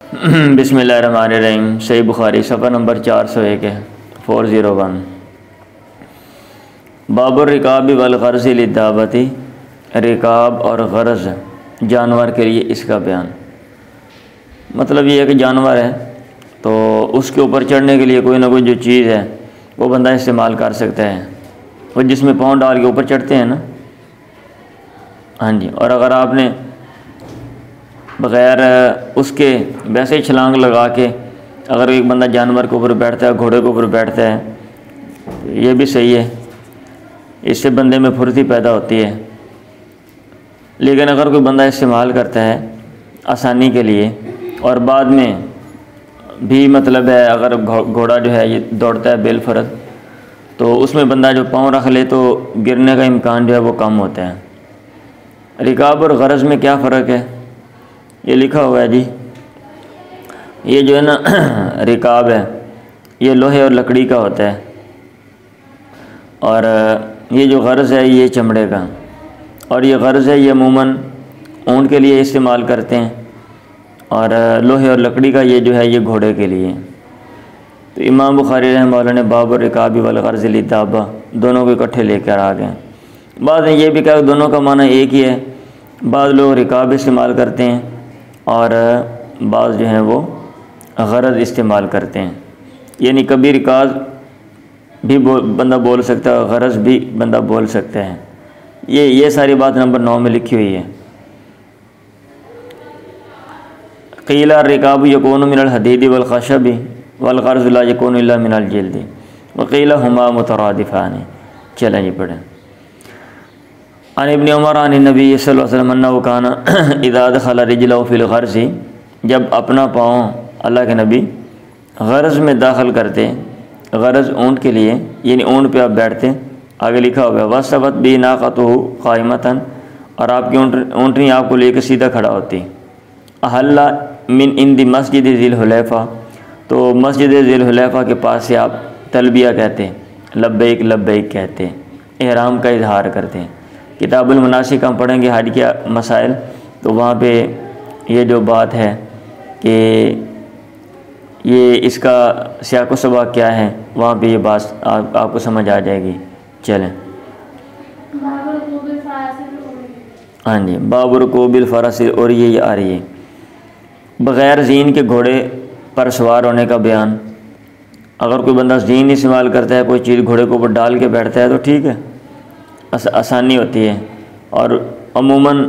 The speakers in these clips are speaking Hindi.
बिस्मिल्लाहिर्रहमानिर्रहीम। सही बुखारी सफ़र नंबर 401 है, 401। बाबुर रिकाब वल गर्ज़ लिद्दाबती, रिकाब और गर्ज़ जानवर के लिए इसका बयान। मतलब ये है कि जानवर है तो उसके ऊपर चढ़ने के लिए कोई ना कोई जो चीज़ है वो बंदा इस्तेमाल कर सकता है, वो जिसमें पाँव डाल के ऊपर चढ़ते हैं ना। हाँ जी। और अगर आपने बग़ैर उसके वैसे ही छलांग लगा के अगर एक बंदा जानवर के ऊपर बैठता है, घोड़े के ऊपर बैठता है, तो ये भी सही है, इससे बंदे में फुर्ती पैदा होती है। लेकिन अगर कोई बंदा इस्तेमाल करता है आसानी के लिए और बाद में भी मतलब है अगर घोड़ा जो है ये दौड़ता है बेलफरद, तो उसमें बंदा जो पाँव रख ले तो गिरने का इम्कान जो है वो कम होता है। रिकाब और गरज़ में क्या फ़र्क है ये लिखा हुआ है जी। ये जो है ना रिकाब है ये लोहे और लकड़ी का होता है, और ये जो गरज़ है ये चमड़े का, और ये गरज़ है ये अमूमन ऊँट के लिए इस्तेमाल करते हैं, और लोहे और लकड़ी का ये जो है ये घोड़े के लिए। तो इमाम बुखारी रहमतुल्लाह ने बाबुर रिकाब वल गर्ज़ लिद्दाबा दोनों को इकट्ठे लेकर आ गए। बाद में ये भी कहा दोनों का माना एक ही है। बाद लोग रिकाब इस्तेमाल करते हैं और बाज़ जो हैं वो गरज़ इस्तेमाल करते हैं। यानी कभी रिकाब भी बंदा बोल सकता है, गरज़ भी बंदा बोल सकता है। ये सारी बात नंबर 9 में लिखी हुई है। क़ीला रिकाब यकूनु मिनल हदीदी वल ख़शबी वल गर्ज़ ला यकूनु इल्ला मिनल जिल्दी व क़ीला हुमा मुतरादिफ़ान। चलें जी पढ़ें। अन इब्न उमर अन नबी सल्लल्लाहु अलैहि वसल्लम अन्नहु काना इज़ा दख़ला रिजलहु फ़िल गर्ज़ी, जब अपना पाँव अल्लाह के नबी गर्ज़ में दाखिल करते, गर्ज़ ऊँट के लिए यानी ऊँट पे आप बैठते, आगे लिखा हुआ है वसबत बी नाक़तुहु क़ाइमतन, और आपकी ऊँटनी आपको लेकर सीधा खड़ा होती। अहल्ला मिन इंदी मस्जिद ज़िल हुलैफ़ा, तो मस्जिद ज़िल हुलैफ़ा के पास से आप तलबिया कहते हैं, लब्बैक लब्बैक कहते हैं, इहराम का इजहार करते हैं। किताबुल मनासिक हम पढ़ेंगे हज के मसाइल, तो वहाँ पे ये जो बात है कि ये इसका सियाक़ व सबक़ क्या है, वहाँ पे ये बात आपको समझ आ जाएगी। चलें। हाँ जी, बाबुर को बिल फ़रसी, और ये आ रही है बग़ैर ज़ीन के घोड़े पर सवार होने का बयान। अगर कोई बंदा ज़ीन इस्तेमाल करता है, कोई चीज़ घोड़े के ऊपर डाल के बैठता है तो ठीक है, आसानी होती है। और अमूमन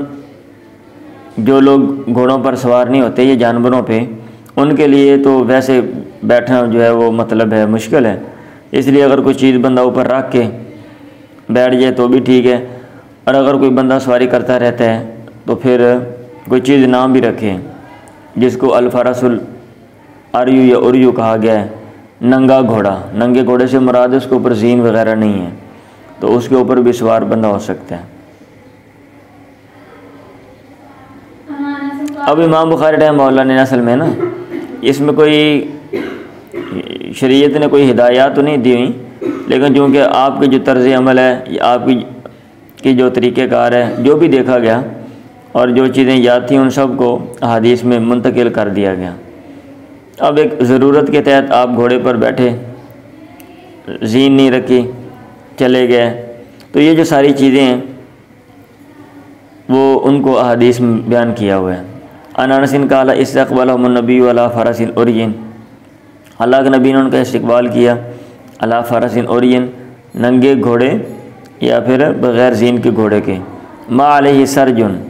जो लोग घोड़ों पर सवार नहीं होते, ये जानवरों पे, उनके लिए तो वैसे बैठना जो है वो मतलब है मुश्किल है। इसलिए अगर कोई चीज़ बंदा ऊपर रख के बैठ जाए तो भी ठीक है। और अगर कोई बंदा सवारी करता रहता है तो फिर कोई चीज़ नाम भी रखे, जिसको अल-फ़रसुल अरयु या उरयु कहा गया है, नंगा घोड़ा। नंगे घोड़े से मुराद उसके ऊपर ज़ीन वगैरह नहीं है, तो उसके ऊपर भी सवार बंदा हो सकता है। अब इमाम बुखारी रहमतुल्लाह ने असल में ना इसमें कोई शरीयत ने कोई हिदायत तो नहीं दी हुई, लेकिन चूँकि आपकी जो तर्ज़ अमल है, आपकी जो तरीक़ेकार है, जो भी देखा गया और जो चीज़ें याद थी उन सब को हदीस में मुंतकिल कर दिया गया। अब एक ज़रूरत के तहत आप घोड़े पर बैठे, ज़ीन नहीं रखी, चले गए, तो ये जो सारी चीज़ें हैं वो उनको अहादीस में बयान किया हुआ है। अनसिन काला इस्तक़बलहुमुन्नबी अला फ़रसिन उरियन, अल्लाह के नबी ने उनका इस्तक़बाल किया अला फ़रसिन उरियन, नंगे घोड़े या फिर बग़ैर ज़ीन के घोड़े के, मा अलैहि सरजुन,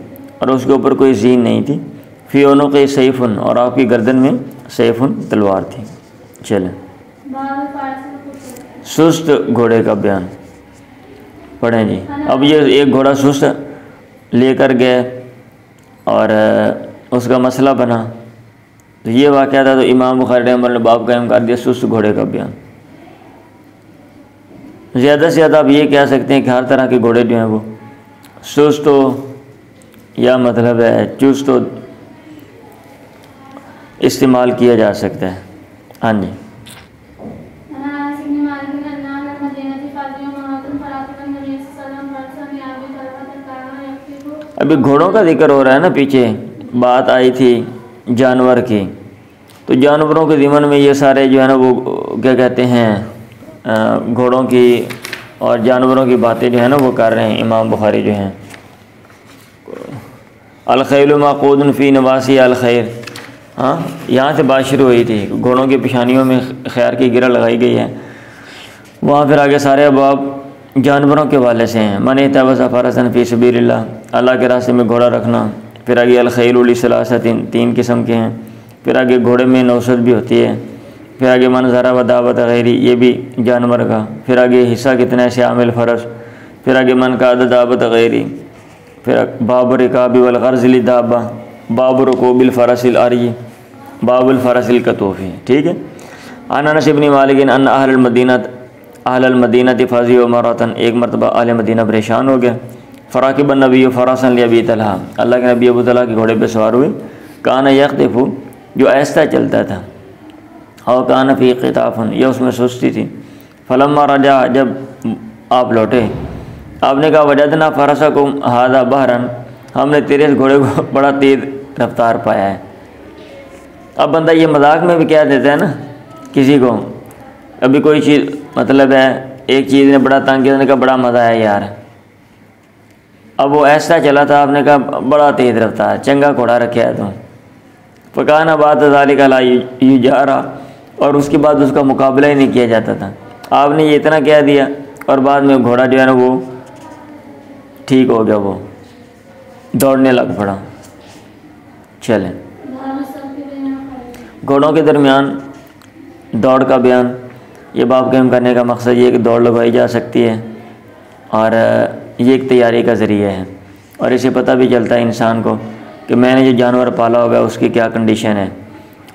और उसके ऊपर कोई ज़ीन नहीं थी, फ़ी उनुक़ि सैफ़ुन, और आपकी गर्दन में सैफ़ुन तलवार थी। चलें। सुस्त घोड़े का बयान पढ़ें जी। अब ये एक घोड़ा सुस्त लेकर गए और उसका मसला बना, तो ये वाक़या था, तो इमाम बुखारी रहमतुल्लाह ने बाब कायम कर दिया सुस्त घोड़े का बयान। ज़्यादा से ज़्यादा आप ये कह सकते हैं कि हर तरह के घोड़े जो हैं वो सुस्त हो या मतलब है चुस्त हो, इस्तेमाल किया जा सकता है। हाँ जी। अभी घोड़ों का जिक्र हो रहा है ना, पीछे बात आई थी जानवर की, तो जानवरों के ज़िमन में ये सारे जो है ना वो क्या कहते हैं घोड़ों की और जानवरों की बातें जो है ना वो कर रहे हैं इमाम बुखारी जो हैं। अल-खैल माक़ूदुन फ़ी नवासी अल-खैर, हाँ यहाँ से बात शुरू हुई थी, घोड़ों की पेशानियों में खैर की गिरा लगाई गई है। वहाँ फिर आगे सारे अबाब जानवरों के वाले से हैं। मन तबज़ फ़रसन फ़ी सबीलिल्लाह, अल्लाह के रास्ते में घोड़ा रखना। फिर आगे अल-खैल सलासतिन, 3 किस्म के हैं। फिर आगे घोड़े में नौसत भी होती है। फिर आगे मन ज़रा व दावत गैरी, ये भी जानवर का। फिर आगे हिस्सा कितना है शामिल फ़रस। फिर आगे मन का अदद दावत गैरी। फिर बाब रिकाबी वल ग़र्ज़ दाबा, बाब रुकूबिल फ़रसिल आरी, बाबुल फ़रसिल कतूफ़ी। ठीक है। अनस इब्न मालिक अन अहल मदीनत फ़ज़ी व मरतन, एक मरतबा अहल मदीना परेशान हो गया। फ़राकिब नबी फ़रसन लिअबी तलहा, अल्लाह के नबी अबू तलहा के घोड़े पर सवार हुए। कान यख्तिफ़ु, जो ऐसा चलता था। और कान फ़ी क़िताफ़ुन, यह उसमें सुस्ती थी। फ़लम्मा रजा, जब आप लौटे, आपने कहा वजदना फ़रसकुम हादा बहरन, हमने तेरे इस घोड़े को बड़ा तेज़ रफ्तार पाया है। अब बंदा ये मजाक में भी कह देता है ना किसी को, अभी कोई चीज़ मतलब है एक चीज़ ने बड़ा तंग किया, उसने कहा बड़ा मज़ा आया यार। अब वो ऐसा चला था, आपने कहा बड़ा तेज़ रफ्तार, चंगा घोड़ा रखा है तुम। फ़काना बाद ज़ालिका ला युजारा, और उसके बाद उसका मुकाबला ही नहीं किया जाता था। आपने ये इतना कह दिया और बाद में घोड़ा जो है ना वो ठीक हो गया, वो दौड़ने लग पड़ा। चलें, घोड़ों के दरमियान दौड़ का बयान, ये बाब कायम करने का मकसद ये कि दौड़ लगवाई जा सकती है और ये एक तैयारी का ज़रिया है। और इसे पता भी चलता है इंसान को कि मैंने जो जानवर पाला होगा उसकी क्या कंडीशन है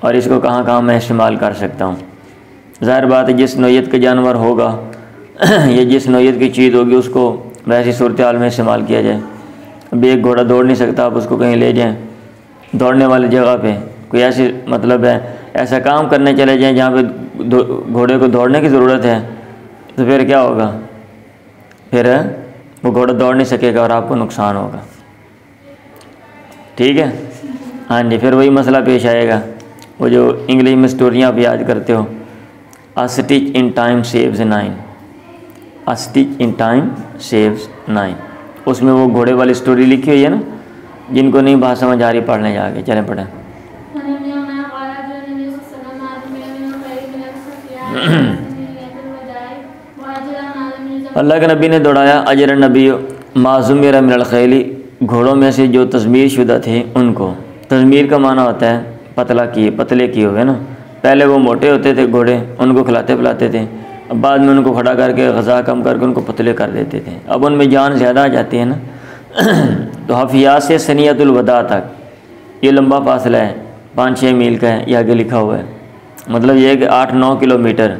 और इसको कहाँ कहाँ मैं इस्तेमाल कर सकता हूँ। ज़ाहिर बात है जिस नौयत का जानवर होगा या जिस नौयत की चीज़ होगी उसको वैसी सूरत हाल में इस्तेमाल किया जाए। अभी एक घोड़ा दौड़ नहीं सकता, आप उसको कहीं ले जाएं दौड़ने वाली जगह पे, कोई ऐसी मतलब है ऐसा काम करने चले जाएं जहाँ पे घोड़े को दौड़ने की ज़रूरत है, तो फिर क्या होगा, फिर वो घोड़ा दौड़ नहीं सकेगा और आपको नुकसान होगा। ठीक है, हाँ जी। फिर वही मसला पेश आएगा, वो जो इंग्लिश में स्टोरियाँ आप याद करते हो, अ stitch in time saves 9, a stitch in time saves 9, उसमें वो घोड़े वाली स्टोरी लिखी हुई है ना, जिनको नहीं बात समझ आ रही पढ़ने जाके, चलें पढ़ें। अल्लाह के नबी ने दौड़ाया अजर नबी माज़ुमिर मिनल खैली, घोड़ों में से जो तज़मीर शुदा थे उनको। तज़मीर का माना होता है पतले किए हुए ना। पहले वो मोटे होते थे घोड़े, उनको खिलाते पिलाते थे, अब बाद में उनको खड़ा करके ग़ज़ा कम करके उनको पतले कर देते थे। अब उनमें जान ज़्यादा आ जाती है ना। तो हफ़ियात से सनियतुल वदा तक ये लंबा फासला है, 5-6 मील का है, ये आगे लिखा हुआ है। मतलब ये है कि 8-9 किलोमीटर,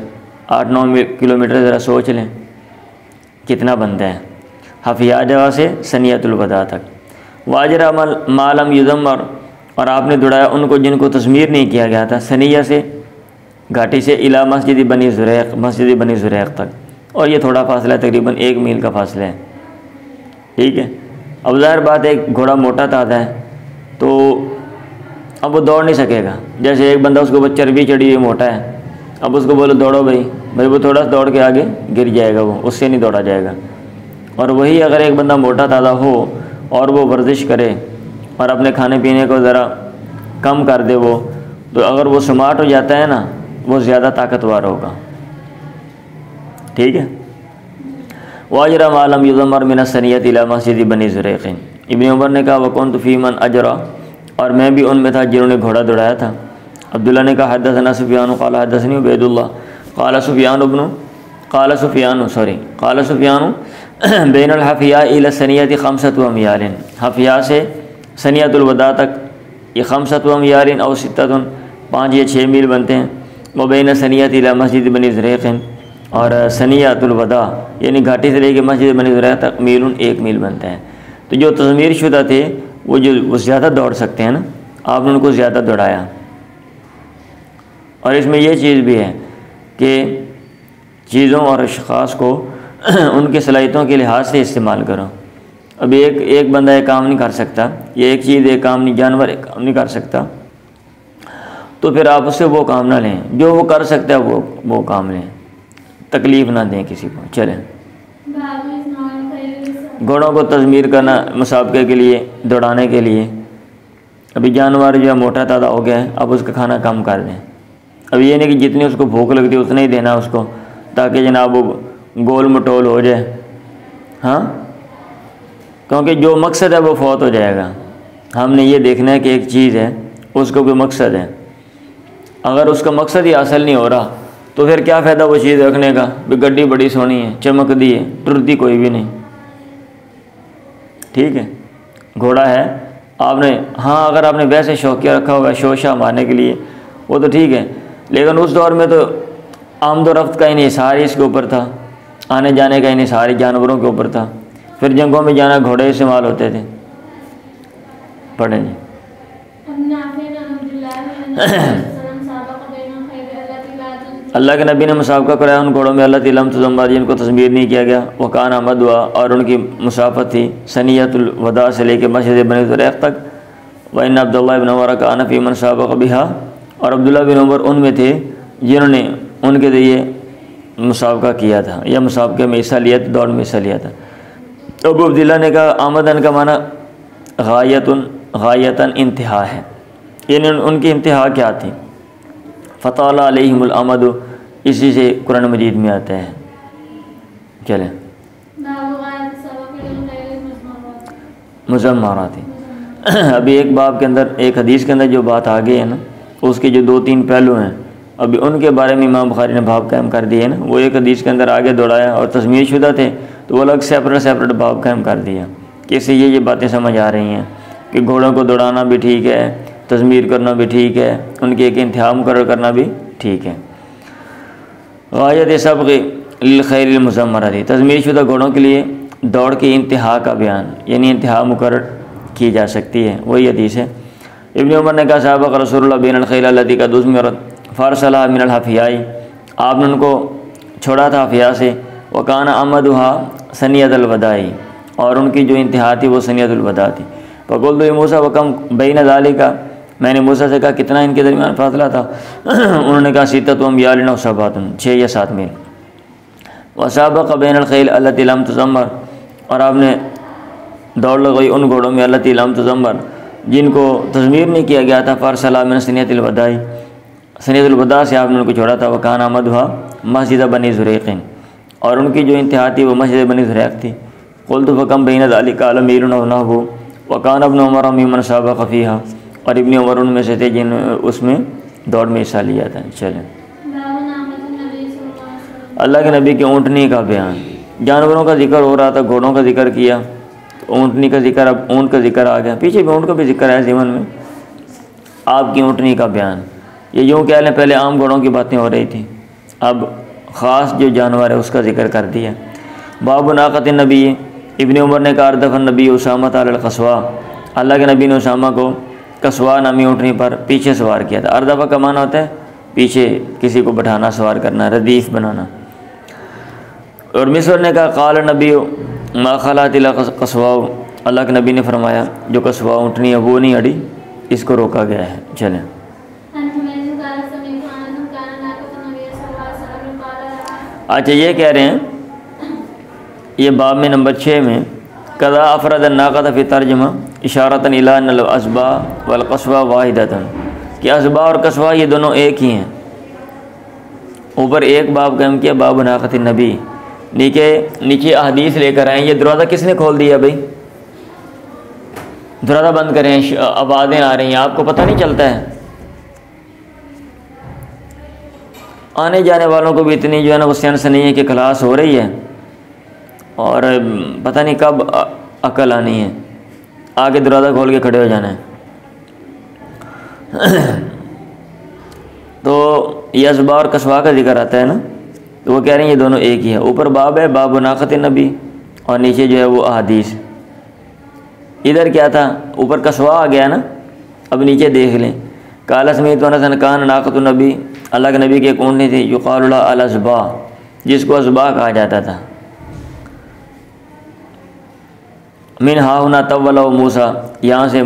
8-9 किलोमीटर ज़रा सोच लें कितना बनता है। हफ़िया जगह से सनियतुल वदा तक। वाजरा मालम युज़म्मर, और आपने दौड़ाया उनको जिनको तस्मीर नहीं किया गया था, सनिया से घाटी से इला मस्जिद बनी ज़ुरैक़ तक, और ये थोड़ा फासला तकरीबन 1 मील का फासला है। ठीक है। अब ज़ाहिर बात है घोड़ा मोटा ताज़ा है तो अब वो दौड़ नहीं सकेगा। जैसे एक बंदा उसके ऊपर चर्बी चढ़ी हुई मोटा है, अब उसको बोलो दौड़ो भाई वो थोड़ा दौड़ के आगे गिर जाएगा, वो उससे नहीं दौड़ा जाएगा। और वही अगर एक बंदा मोटा ताज़ा हो और वो वर्जिश करे और अपने खाने पीने को ज़रा कम कर दे वो, तो अगर वो स्मार्ट हो जाता है ना, वो ज़्यादा ताकतवर होगा। ठीक है। वाजरा मालम युज़म्मर मिन सनियत इला मस्जिद बनी ज़ुरैक़, इब्न उमर ने कहा वकुन्तु फ़ीमन अजरा, और मैं भी उनमें था जिन्होंने घोड़ा दौड़ाया था। अब्दुल्ला ने कहा हदसना सुफियान क़ाल हदसनी उबैदुल्लाह क़ाल सुफियान बैनुल हफ़िया इला सनियत ख़म्सतु अमयालिन, हफ़िया से सनियतुल वदा तक ये 5 अमयालिन और 6, 5 या 6 मील बनते हैं। व बैन सनियत इला मस्जिद बनी ज़ुरैक़, और सनियतुल वदा यानी घाटी से लेकर मस्जिद बनी ज़ुरैक़ तक 1 मील बनता है। तो जो तज़मीर शुदा थे वो ज़्यादा दौड़ सकते हैं ना, आपने उनको ज़्यादा दौड़ाया। और इसमें यह चीज़ भी है कि चीज़ों और अशख़ास को उनके सलाहियतों के लिहाज से इस्तेमाल करो। अभी एक बंदा एक काम नहीं कर सकता, ये एक चीज़ एक काम नहीं, जानवर एक काम नहीं कर सकता, तो फिर आप उससे वो काम ना लें, जो वो कर सकता है वो काम लें, तकलीफ़ ना दें किसी को। चलें, घोड़ों को तज़मीर करना मुसाबके के लिए, दौड़ाने के लिए। अभी जानवर जो है मोटा ताज़ा हो गया है, अब उसका खाना कम कर दें। अब ये नहीं कि जितनी उसको भूख लगती है उतना ही देना उसको, ताकि जनाब वो गोल मटोल हो जाए। हाँ, क्योंकि जो मकसद है वो फौत हो जाएगा। हमने ये देखना है कि एक चीज़ है, उसको कोई मकसद है, अगर उसका मकसद ही हासिल नहीं हो रहा तो फिर क्या फ़ायदा वो चीज़ रखने का। भी गड्डी बड़ी सोहनी है, चमकदी है, टुरती कोई भी नहीं। ठीक है, घोड़ा है आपने, हाँ अगर आपने वैसे शौकिया रखा होगा शोशा मारने के लिए वो तो ठीक है, लेकिन उस दौर में तो आमदोरफ्त का इन्हिसार ही इसके ऊपर था, आने जाने का इन्हिसार ही जानवरों के ऊपर था। फिर जंगों में जाना घोड़े इस्तेमाल होते थे। पढ़ें जी। अल्लाह के नबी ने मुसाबका कराया उन घोड़ों में, अल्लाह तिलम तुज़म्मा, जिनको तस्मीर नहीं किया गया, वकान अहमद हुआ, और उनकी मुसाफत थी सनियतुल वदा से लेकर मस्जिद बनी ज़ुरैक़ तक। व इन अब्दुल्लाह बिन उमर कान फ़ी मन साबक़ बिहा, और अब्दुल्लाह बिन उमर उनमें थे जिन्होंने उनके ज़रिए मुसाबका किया था या मुसाबके में हिस्सा लिया था, दौड़ में हिस्सा लिया था। अबू अब्दुल्लाह ने कहा आमदन का माना गायतन इंतहा है, यानी उनकी इंतहा क्या थी। फ़ताला अलैहिमुल अमद, इसी से कुरान मजीद में आता है। चलें, मुज़म्मरा थी। अभी एक बाब के अंदर, एक हदीस के अंदर जो बात आ गई है ना, उसके जो 2-3 पहलू हैं, अभी उनके बारे में इमाम बुखारी ने बाब कायम कर दिए है ना। वो एक हदीस के अंदर आगे दौड़ाया, और तस्मीर शुदा थे तो वो अलग सेपरेट बाब कायम कर दिया कि इससे ये बातें समझ आ रही हैं कि घोड़ों को दौड़ाना भी ठीक है, तज़मीर करना भी ठीक है, उनकी एक इंतहा मुकर्रर करना भी ठीक है। गायत सबक़ खैर मुज़म्मरा थी, तज़मीर शुदा घोड़ों के लिए दौड़ की इंतहा का बयान, यानी इंतहा मुकर्रर की जा सकती है, वही हदीस है। इब्न उमर ने कहा साबक़ रसूलुल्लाह बैनल खैल लती का दुस्मिरत फ़रसला मिनल हफ़ियाई, आपने उनको छोड़ा था हफ़िया से। वकान अमदुहा सनियतुल वदाई, और उनकी जो इंतहा थी वो सनियतुल वदा थी। फ़क़ुल्तु मूसा वकम बैन ज़ालिका, मैंने मूसा से कहा कितना इनके दरमियान फासला था। उन्होंने कहा सित्ततु अम्यालिन व सबातुन, 6 या 7 मील। वसाबक़ बैनल खैल अल्लती लम तुज़म्मर, और आपने दौड़ लगाई उन घोड़ों में अल्लती लम तुज़म्मर, जिनको तज़मीर नहीं किया गया था। फ़रसला मिन सनियतिल वदाई, सनियतुल वदा से आपने उनको छोड़ा था। वकान अहमदुहा मस्जिद बनी ज़ुरैक़, और उनकी जो इंतहा थी वो मस्जिद बनी ज़ुरैक़ थी। क़ुल्तु फ़कम बैन ज़ालिका अमीरुन व नहबु, वकान इब्न उमर मिम्मन साबक़ फ़ीहा, और इब्न उमर उनमें से थे जिन उसमें दौड़ में हिस्सा लिया था। चलें, अल्लाह के नबी के ऊँटनी का बयान। जानवरों का जिक्र हो रहा था, घोड़ों का जिक्र किया, तो ऊँटनी का जिक्र, अब ऊँट का जिक्र आ गया। पीछे भी ऊँट का भी जिक्र है जीवन में, आपकी ऊँटनी का बयान। ये यूँ कह लें पहले आम घोड़ों की बातें हो रही थी, अब ख़ास जो जानवर है उसका जिक्र कर दिया। बाबु नाक़त नबी, इब्न उमर ने कहा अर्दफ़न नबी उसामा अल क़स्वा, अल्लाह के नबी ने उसामा को कस्वा नामी ऊँटनी पर पीछे सवार किया था। अर्दफ़ा का माना होता है पीछे किसी को बैठाना, सवार करना, रदीफ़ बनाना। और मिस्र ने कहा क़ाल नबी मा खलातिल कस्वा, अल्लाह के नबी ने फरमाया जो कस्वा ऊँटनी है वो नहीं अड़ी, इसको रोका गया है। चलें, अच्छा ये कह रहे हैं, ये बाब में नंबर 6 में कदा अफरद नाक़त फ़ी तर्जुमा इशारतन इला अन अज़बा वल क़स्वा वाहिदतन, कि अज़बा और कस्वा ये दोनों एक ही हैं। ऊपर एक बाब कायम किया बाब नाक़त नबी, नीचे अहदीस लेकर आए। ये दरवाज़ा किसने खोल दिया भाई? दरवाज़ा बंद करें, आवाज़ें आ रही हैं, आपको पता नहीं चलता है? आने जाने वालों को भी इतनी जो है ना वो सेंस नहीं है कि क्लास हो रही है और पता नहीं कब अकल आनी है, आगे दरवाज़ा खोल के खड़े हो जाना है। तो ये अज़बा और कस्वा का जिक्र आता है ना, तो वो कह रहे हैं ये दोनों एक ही है। ऊपर बाब है बाब नाक़त नबी, और नीचे जो है वो अहादीस। इधर क्या था, ऊपर कस्वा आ गया ना, अब नीचे देख लें। काला समीत वनसन कान नाक़त नबी, अल्लाह के नबी की एक ऊँटनी थी युक़ालु अल अज़बा, जिसको अज़बा कहा जाता था। मिन हाहुना तव्वला मूसा, यहाँ से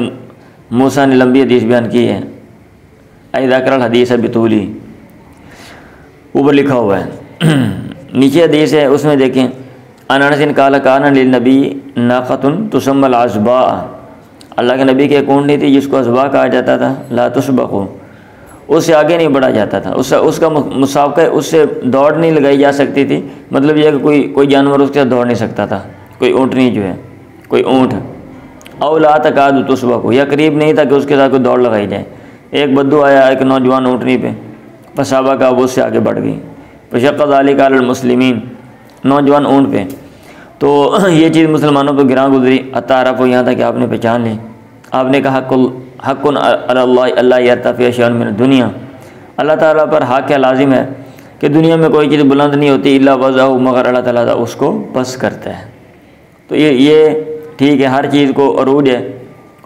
मूसा ने लंबी हदीस बयान की है। ज़करल हदीस बितूली, ऊपर लिखा हुआ है। नीचे हदीस है, उसमें देखें अनसिन काला कान लिल नबी नाक़तुन तुसम्मल अज़बा, अल्लाह के नबी की एक ऊँटनी थी जिसको अज़बा कहा जाता था, ला तुसबक़ु, उससे आगे नहीं बढ़ा जाता था, उसका मुसाबका, उससे दौड़ नहीं लगाई जा सकती थी। मतलब यह कि कोई जानवर उसके साथ दौड़ नहीं सकता था, कोई ऊँटनी जो है, कोई ऊँट। औ ला तकादु तुसबक़ु, या करीब नहीं था कि उसके साथ कोई दौड़ लगाई जाए। एक बद्दू आया एक नौजवान ऊँटनी पे, फसाबा का वो उससे आगे बढ़ गई। फशक़्क़ ज़ालिका अलल मुस्लिमीन, नौजवान ऊँट पे। तो ये चीज़ मुसलमानों पर गिरा गुजरी, अतारफ़, यहाँ तक कि आपने पहचान ली। आपने कहा हक़्क़ुन अलल्लाह अल्ला यर्तफ़िअ शैअन मिन दुनिया, अल्लाह ताला पर हक़ है, लाजिम है कि दुनिया में कोई चीज़ बुलंद नहीं होती इल्ला वज़अहु, मगर अल्लाह ताला उसको बस करता है। तो ये ठीक है, हर चीज़ को अरूज है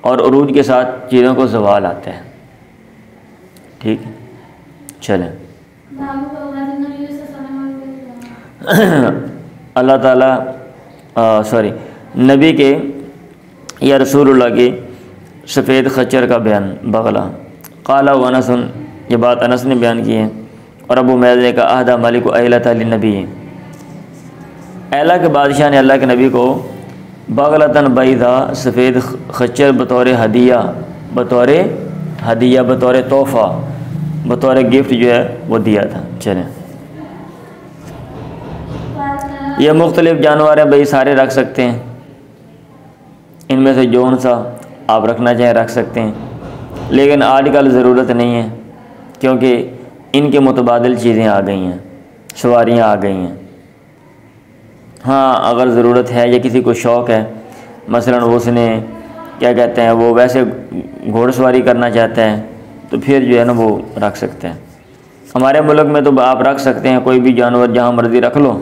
और अरूज के साथ चीज़ों को ज़वाल आता है। ठीक है, चलें। अल्लाह ताला नबी के या रसूलुल्लाह के सफ़ेद खच्चर का बयान, बगला। काला व अनसन, ये बात अनस ने बयान की है। और अबू मैद ने कहा अहदा मालिक अहलता लिन्नबी, अहला के बादशाह ने अल्लाह के नबी को बगलतन बैदा, सफ़ेद खच्चर बतौर हदिया, बतौर तोहफ़ा, बतौर गिफ्ट जो है वो दिया था। चलें, ये मुख्तलिफ़ जानवर हैं भाई, सारे रख सकते हैं, इनमें से जौन सा आप रखना चाहें रख सकते हैं, लेकिन आजकल ज़रूरत नहीं है क्योंकि इनके मुतबादिल चीज़ें आ गई हैं, सवारियाँ आ गई हैं। हाँ, अगर ज़रूरत है या किसी को शौक़ है, मसलन उसने क्या कहते हैं वो वैसे घोड़सवारी करना चाहता है, तो फिर जो है ना वो रख सकते हैं। हमारे मुल्क में तो आप रख सकते हैं कोई भी जानवर जहाँ मर्ज़ी रख लो,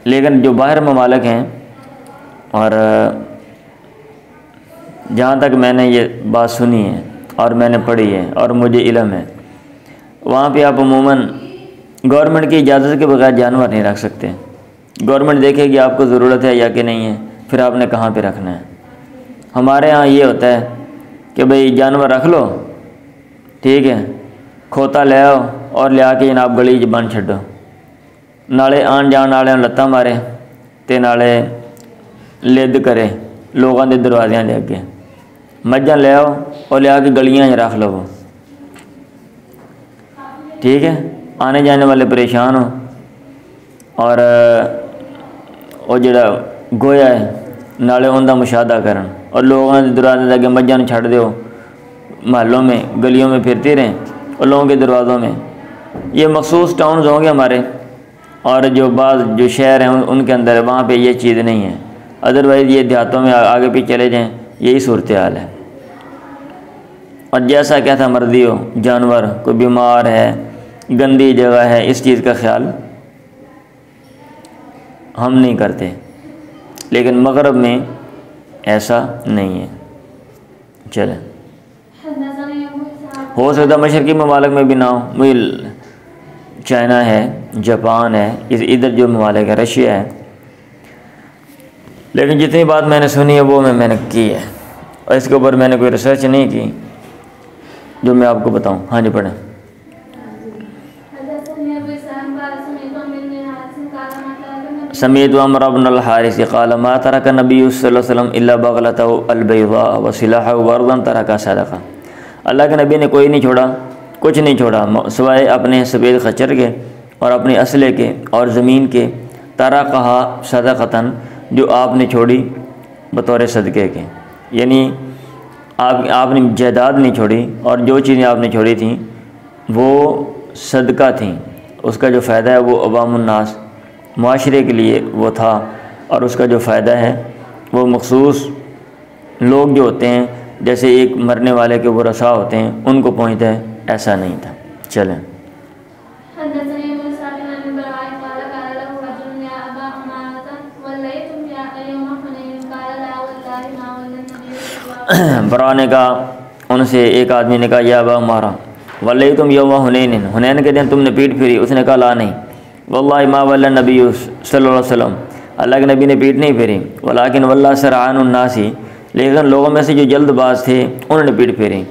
लेकिन जो बाहर ममालिक हैं, और जहाँ तक मैंने ये बात सुनी है और मैंने पढ़ी है और मुझे इल्म है, वहाँ पे आप अमूमन गवर्नमेंट की इजाज़त के बगैर जानवर नहीं रख सकते। गवर्नमेंट देखेगी आपको ज़रूरत है या कि नहीं है, फिर आपने कहाँ पे रखना है। हमारे यहाँ ये होता है कि भाई जानवर रख लो, ठीक है, खोता ले आओ और ले आके जनाब गली च बन छड्डो, नाले आन जान वाले लत्तां मारे ते नाले लिद करे लोगों के दरवाज़ियां के अगे। मझां ले आओ और ले आके गलियां च रख लो, ठीक है, आने जाने वाले परेशान हो। और वो जिहड़ा गोया है नाले उनका मुशाहदा करन, और लोगों के दरवाजे के अगे मझां छड़ दो, महलों में गलियों में फिरती रहें और लोगों के दरवाज़ों में। ये मखसूस टाउन्स होंगे हमारे, और जो जो शहर हैं उनके अंदर वहाँ पे ये चीज़ नहीं है। अदरवाइज़ ये देहातों में आगे पीछे चले जाएं, यही सूरत हाल है। और जैसा क्या था मर्जी हो, जानवर कोई बीमार है, गंदी जगह है, इस चीज़ का ख्याल हम नहीं करते, लेकिन मगरब में ऐसा नहीं है। चलें, हो सकता मशरक़ी ममालिक में भी ना हो, वही चाइना है, जापान है, इधर जो ममालिक है, रशिया है, लेकिन जितनी बात मैंने सुनी है वो मैंने की है, और इसके ऊपर मैंने कोई रिसर्च नहीं की जो मैं आपको बताऊं। हाँ जी, पढ़ें। समीत अमर इब्न अल हारिस क़ाल मा तरक नबी सल्लल्लाहु अलैहि वसल्लम इल्ला बग़लतहु अल बैज़ा व सिलाहु वर्दन तरका सदका। अल्लाह के नबी ने कोई नहीं छोड़ा, कुछ नहीं छोड़ा सिवाय अपने सफ़ेद खच्चर के और अपने असले के और ज़मीन के, तरक़हा सदक़तन, जो आपने छोड़ी बतौर सदक़े के। यानी आपने जायदाद नहीं छोड़ी, और जो चीज़ें आपने छोड़ी थी वो सदका थी, उसका जो फ़ायदा है वो अवामुन्नास, माशरे के लिए वो था, और उसका जो फ़ायदा है वो मखसूस लोग जो होते हैं, जैसे एक मरने वाले के वरसा होते हैं, उनको पहुँचता है, ऐसा नहीं था। चलें, बरा ने कहा, उनसे एक आदमी ने कहा या अबा उमारा वल्लई तुम यौम हुनैन, हुनैन के दिन तुमने पीठ फिरी। उसने कहा ला नहीं, वल्लाहि मा वल्ला नबी सल्लल्लाहु अलैहि वसल्लम, अल्लाह के नबी ने पीठ नहीं फिरी, वलाकिन वल्ला सरआन उन्नासी, लेकिन लोगों में से जो जल्दबाज थे उन्होंने पीठ फेरी।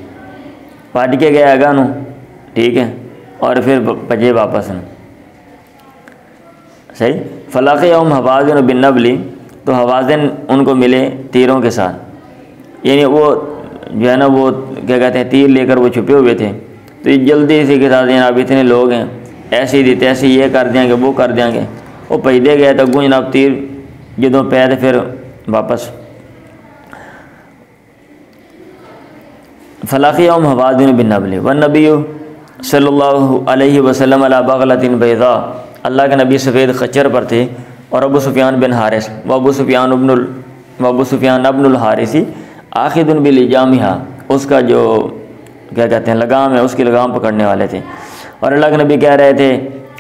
पढ़ के गया अगा नू, ठीक है, और फिर भजे वापस न सही। फलाक़ यौम हवाज़िन बिन नबली, तो हवाज़िन उनको मिले तीरों के साथ, यानी वो जो है ना वो क्या कहते हैं तीर लेकर वो छुपे हुए थे। तो ये जल्दी से के साथ जनाब इतने लोग हैं, ऐसे ही देते ऐसे ये कर देंगे वो कर देंगे, वो भजदे गए तो अगू जनाब तीर जो पै तो फिर वापस। फलाक़ यौम हवाज़िन बिन नबली व नबी सल्लल्लाहु अलैहि वसल्लम अला बग़लतिन बैज़ा, अल्लाह के नबी सफ़ेद खच्चर पर थे, और अबू सुफियान बिन हारिस व अबू सुफियान अब्नुल हारिसी आखिदुन बिलिजामिहा, उसका जो क्या कहते हैं लगाम है उसकी लगाम पकड़ने वाले थे। और अल्लाह के नबी कह रहे थे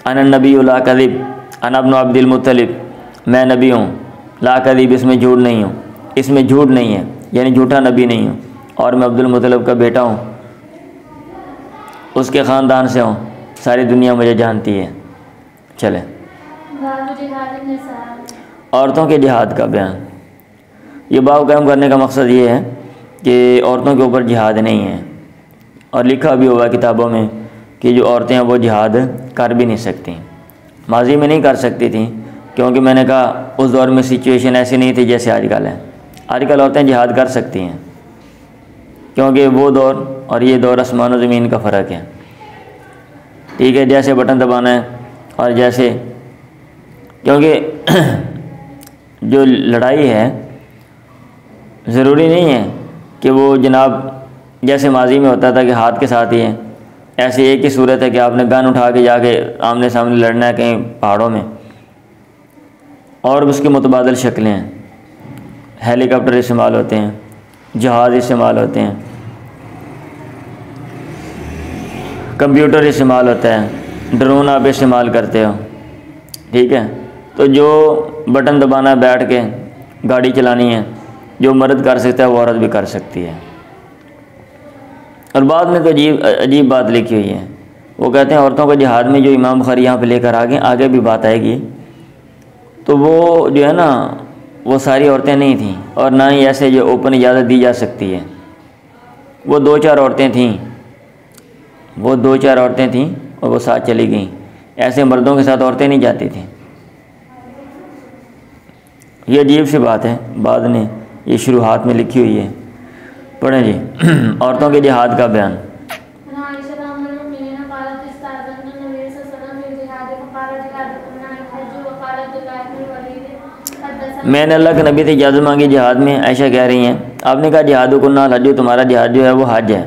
अन नबी ला कज़िब अना इब्नु अब्दुल मुत्तलिब, मैं नबी हूँ, ला कज़िब इसमें झूठ नहीं हूँ, इसमें झूठ नहीं है, यानी झूठा नबी नहीं हूँ, और मैं अब्दुल मुत्तलिब का बेटा हूँ, उसके ख़ानदान से हूँ, सारी दुनिया मुझे जानती है। चले औरतों के जिहाद का बयान। ये बाब कायम करने का मकसद ये है कि औरतों के ऊपर जिहाद नहीं है, और लिखा भी हुआ किताबों में कि जो औरतें हैं वो जिहाद कर भी नहीं सकती, माजी में नहीं कर सकती थी, क्योंकि मैंने कहा उस दौर में सिचुएशन ऐसी नहीं थी जैसे आजकल है। आजकल औरतें जिहाद कर सकती हैं, क्योंकि वो दौर और ये दौर आसमान और ज़मीन का फ़र्क है, ठीक है। जैसे बटन दबाना है और जैसे, क्योंकि जो लड़ाई है ज़रूरी नहीं है कि वो जनाब जैसे माजी में होता था कि हाथ के साथ ही है, ऐसे एक ही सूरत है कि आपने गन उठा के जाके आमने सामने लड़ना है कहीं पहाड़ों में, और उसकी मुतबादल शक्लें हैं। हेलीकॉप्टर इस्तेमाल होते हैं, जहाज़ इस्तेमाल होते हैं, कंप्यूटर इस्तेमाल होता है, ड्रोन आप इस्तेमाल करते हो, ठीक है। तो जो बटन दबाना है बैठ के गाड़ी चलानी है, जो मर्द कर सकता है वो औरत भी कर सकती है। और बाद में तो अजीब बात लिखी हुई है, वो कहते हैं औरतों को जिहाद में, जो इमाम बुखारी यहाँ पे लेकर आगे भी बात आएगी, तो वो जो है ना वो सारी औरतें नहीं थीं, और ना ही ऐसे जो ओपन इजाज़त दी जा सकती है। वो दो चार औरतें थीं और वो साथ चली गईं। ऐसे मर्दों के साथ औरतें नहीं जाती थीं। ये अजीब सी बात है, बाद ने ये शुरुआत में लिखी हुई है, पढ़ें जी। औरतों के जिहाद का बयान। मैंने अल्लाह के नबी से इजाज़त मांगी जिहाद में, ऐशा कह रही हैं, आपने कहा जिहाद कुन्ना हज, तुम्हारा जिहाद जो है वो हज है,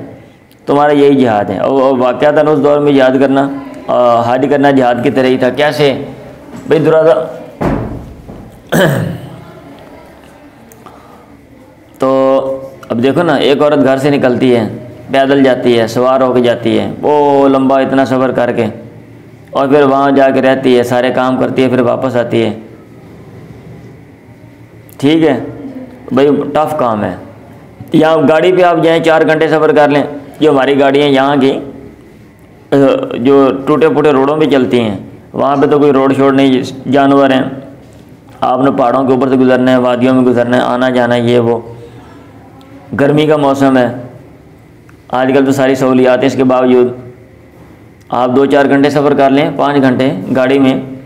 तुम्हारा यही जिहाद है। और वाक़यातन उस दौर में जिहाद करना हज करना जिहाद की तरह ही था। कैसे भाई दुरादा तो अब देखो ना, एक औरत घर से निकलती है, पैदल जाती है, सवार होकर जाती है, वो लंबा इतना सफ़र करके, और फिर वहाँ जाके रहती है, सारे काम करती है, फिर वापस आती है, ठीक है भाई, टफ़ काम है। यहाँ गाड़ी पे आप जाएँ 4 घंटे सफ़र कर लें, जो हमारी गाड़ियाँ यहाँ की जो टूटे फूटे रोडों पे चलती हैं, वहाँ पे तो कोई रोड शोड नहीं, जानवर हैं, आपने पहाड़ों के ऊपर से गुजरना है, वादियों में गुजरना है, आना जाना ये वो। गर्मी का मौसम है, आजकल तो सारी सहूलियात हैं, इसके बावजूद आप 2-4 घंटे सफ़र कर लें, 5 घंटे गाड़ी में,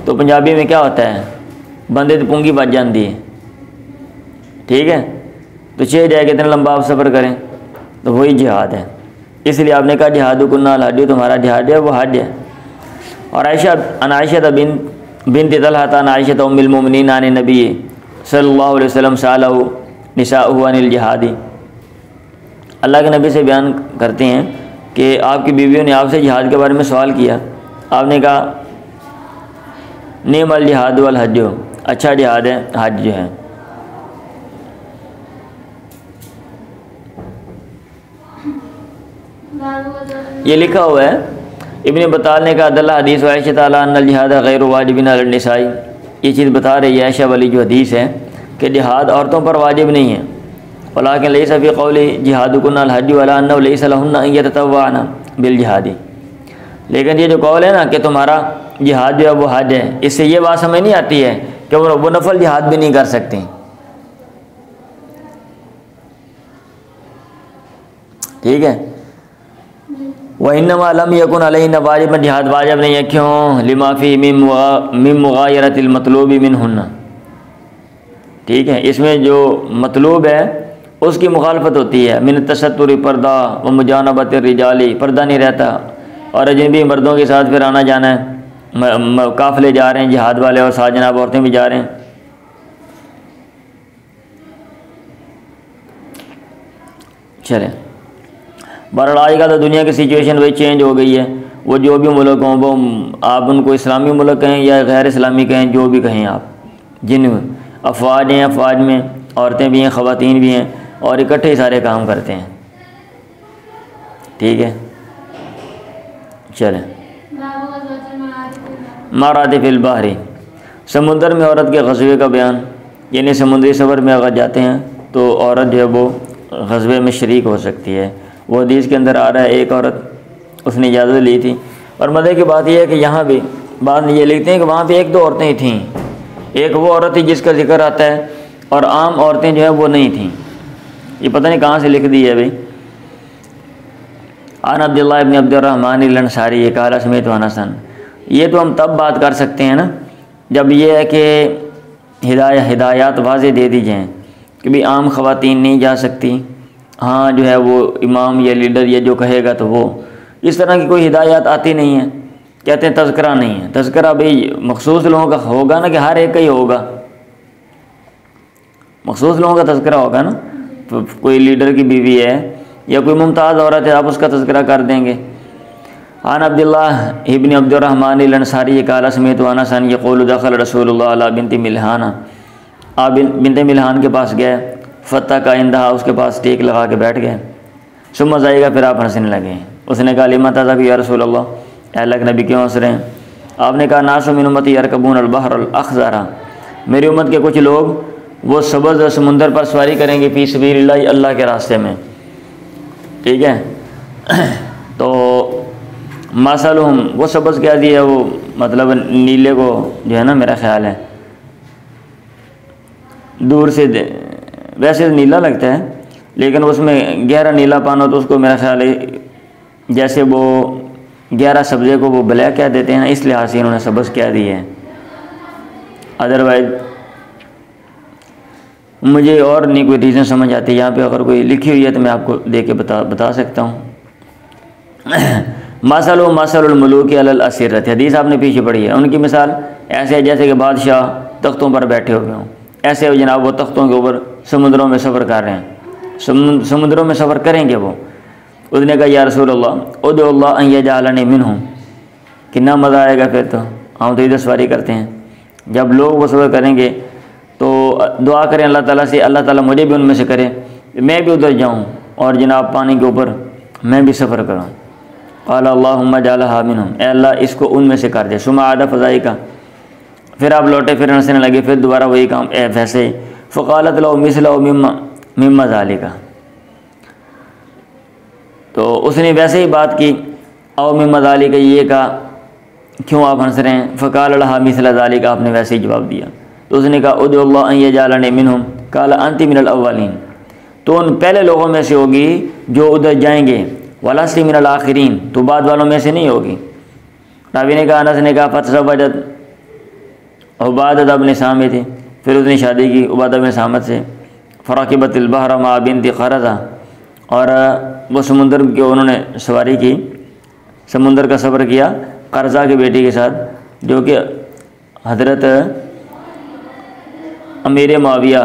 तो पंजाबी में क्या होता है, बंदे तो पुंगी बच जाती है, ठीक है। तो 6 जाए कितना लंबा आप सफ़र करें, तो वही जिहाद है। इसलिए आपने कहा जिहाद कुन्ना हज, तुम्हारा जिहाद है वो हज है। और आयशा बिन तलहा आयशा उम्मुल मोमिनीन आन नबी सल्लल्लाहु अलैहि वसल्लम सअलहु निसाअहु अनिल जिहादी, अल्लाह के नबी से बयान करते हैं कि आपकी बीवियों ने आपसे जिहाद के बारे में सवाल किया, आपने कहा नेमल जिहाद वल हज, अच्छा जिहाद है हज जो है। ये लिखा हुआ है इब्ने बताल ने कहा अदल्ला हदीस आयशा ताला अन्नल जिहाद गैर वाजिबिन अल निसाई, ये चीज़ बता रही है आयशा वाली जो हदीस है कि जिहाद औरतों पर वाजिब नहीं है। वलाकिन लैसा फ़ी क़ौली जिहादुकुन्ना अल हज वला अन्नहु लैसा लहुन्ना अन यततव्वअना बिल जिहादी, लेकिन ये जो कौल है ना कि तुम्हारा जिहाद जो है वो हज है, इससे ये बात समझ नहीं आती है कि वो नफल जिहाद भी नहीं कर सकती, ठीक है। वइन्नमा लम यकुन अलैहिन्ना वाजिबन, जिहाद वाजिब नहीं है, क्यों? लिमा फी मिन मुगायरतिल मतलूबी मिनहुन्ना, ठीक है, इसमें जो मतलूब है उसकी मुखालफत होती है। मिन तसत्तुरी पर्दा व मुजानबतिर रिजाली, पर्दा नहीं रहता और अजनबी मर्दों के साथ फिर आना जाना है, काफ़िले जा रहे हैं जिहाद वाले और साथ जनाब औरतें भी जा रहे हैं। चलें, बहरहाल आज का तो दुनिया की सिचुएशन वही चेंज हो गई है। वो जो भी मुल्क हों, वो आप उनको इस्लामी मुल्क कहें या गैर इस्लामी कहें, जो भी कहें आप, जिन अफवाज हैं, अफवाज में औरतें भी हैं, ख़वातीन भी हैं और इकट्ठे ही सारे काम करते हैं, ठीक है। चलें, मारात फिल बहरी, समुंदर में औरत के ग़ज़वे का बयान, यानी समुद्री सफ़र में अगर जाते हैं तो औरत जो है वो ग़ज़वे में शरीक हो सकती है। वो हदीस के अंदर आ रहा है, एक औरत उसने इजाज़त ली थी। और मज़े की बात यह है कि यहाँ भी बाद ये लिखते हैं कि वहाँ पे एक दो औरतें ही थीं, एक वो औरत थी जिसका जिक्र आता है और आम औरतें जो है वो नहीं थीं। ये पता नहीं कहाँ से लिख दी है भाई। आन अब्दुल्लाह इब्न अब्दुर्रहमान अल-अंसारी ये काला समेत अनसन। ये तो हम तब बात कर सकते हैं ना जब ये है कि हिदायत वाज़े दे दी जाएँ कि भाई आम ख़वातीन नहीं जा सकती, हाँ जो है वो इमाम या लीडर या जो कहेगा तो वो, इस तरह की कोई हिदायत आती नहीं है। कहते हैं तज़किरा नहीं है, तज़किरा भाई मखसूस लोगों का होगा ना, कि हर एक का ही होगा, मखसूस लोगों का तज़किरा होगा ना। तो कोई लीडर की बीवी है या कोई मुमताज़ औरत है, आप उसका तज़किरा कर देंगे। आन अब्दुल्लाह इब्न अब्दुर्रहमान अल-अंसारी काला समेत अनसन यक़ूलु दख़ल रसूलुल्लाह अला बिन्ति मिल्हाना, आप बिन्ते मिल्हान के पास गए, फ़त्ता का इंदहा, उसके पास टेक लगा के बैठ गए। सुम्मा जाएगा, फिर आप हंसने लगे। उसने कहा लिमा तज़हकु या रसूलल्लाह, अल्लाह के नबी क्यों हंस रहे हैं? आपने कहा नासु मिन उम्मती यरकबून अल-बहर अल-अख़ज़रा, मेरी उम्मत के कुछ लोग वो सब्ज़ समुंदर पर सवारी करेंगे फ़ी सबीलिल्लाह, अल्लाह के रास्ते में, ठीक है। तो मसलुहुम, वो सब्ज़ क्या दिया, वो मतलब नीले को जो है ना, मेरा ख़्याल है दूर से वैसे नीला लगता है लेकिन उसमें गहरा नीला पान हो तो उसको मेरा ख्याल है जैसे वो गहरा सब्ज़े को वो ब्लैक कह देते हैं ना, इस लिहाज से इन्होंने सब्ज़ क्या दी है। अदरवाइज़ मुझे और नहीं कोई रीज़न समझ आती। यहाँ पे अगर कोई लिखी हुई है तो मैं आपको दे के बता सकता हूँ। मसलुल मलूक अलल असीरत, हदीस आपने पीछे पढ़ी है। उनकी मिसाल ऐसे है जैसे कि बादशाह तख्तों पर बैठे हुए हों, ऐसे जनाब वो तख्तों के ऊपर समुद्रों में सफ़र कर रहे हैं, समुद्रों में सफ़र करेंगे वो। उसने कहा या रसूलल्लाह उदुल्लाह अन यजअलनी मिनहुम, कितना मज़ा आएगा फिर तो। हम तो इधर सवारी करते हैं, जब लोग वो सफ़र करेंगे तो दुआ करें अल्लाह ताला से, अल्लाह ताला मुझे भी उनमें से करे, मैं भी उधर जाऊँ और जनाब पानी के ऊपर मैं भी सफ़र करूँ। क़ाला अल्लाहुम्मा जअलहा मिनहुम, ए अल्लाह इसको उनमें से कर दे। सुम्मा आदा फ़ज़ाई का, फिर आप लौटे, फिर हंसने लगे, फिर दोबारा वही काम वैसे ही। फ़क़ालत लहू मिस्लहू मिम्मा ज़ालिका, तो उसने वैसे ही बात की, औ मिम्मा ज़ालिका, ये कहा क्यों आप हंस रहे हैं? फ़क़ाल लहा मिस्ला ज़ालिका, आपने वैसे ही जवाब दिया। तो उसने कहा उदुल्लाह अन यजअलनी मिनहुम, क़ाल अंति मिनल अव्वलीन, तो उन पहले लोगों में से होगी जो उधर जाएंगे, वलस्ति मिनल आखिरीन, तो बाद वालों में से नहीं होगी। रावी ने कहा, अनस ने कहा फ़तज़व्वजत उबादत बिन सामित थी, फिर उसने शादी की उबादा बिन सामित से। फ़रक़िबतिल बहर मा बिन्ति क़रज़ा, और वो समुंदर के उन्होंने सवारी की, समुंदर का सफ़र किया क़रज़ा की बेटी के साथ, जो कि हज़रत अमीर मुआविया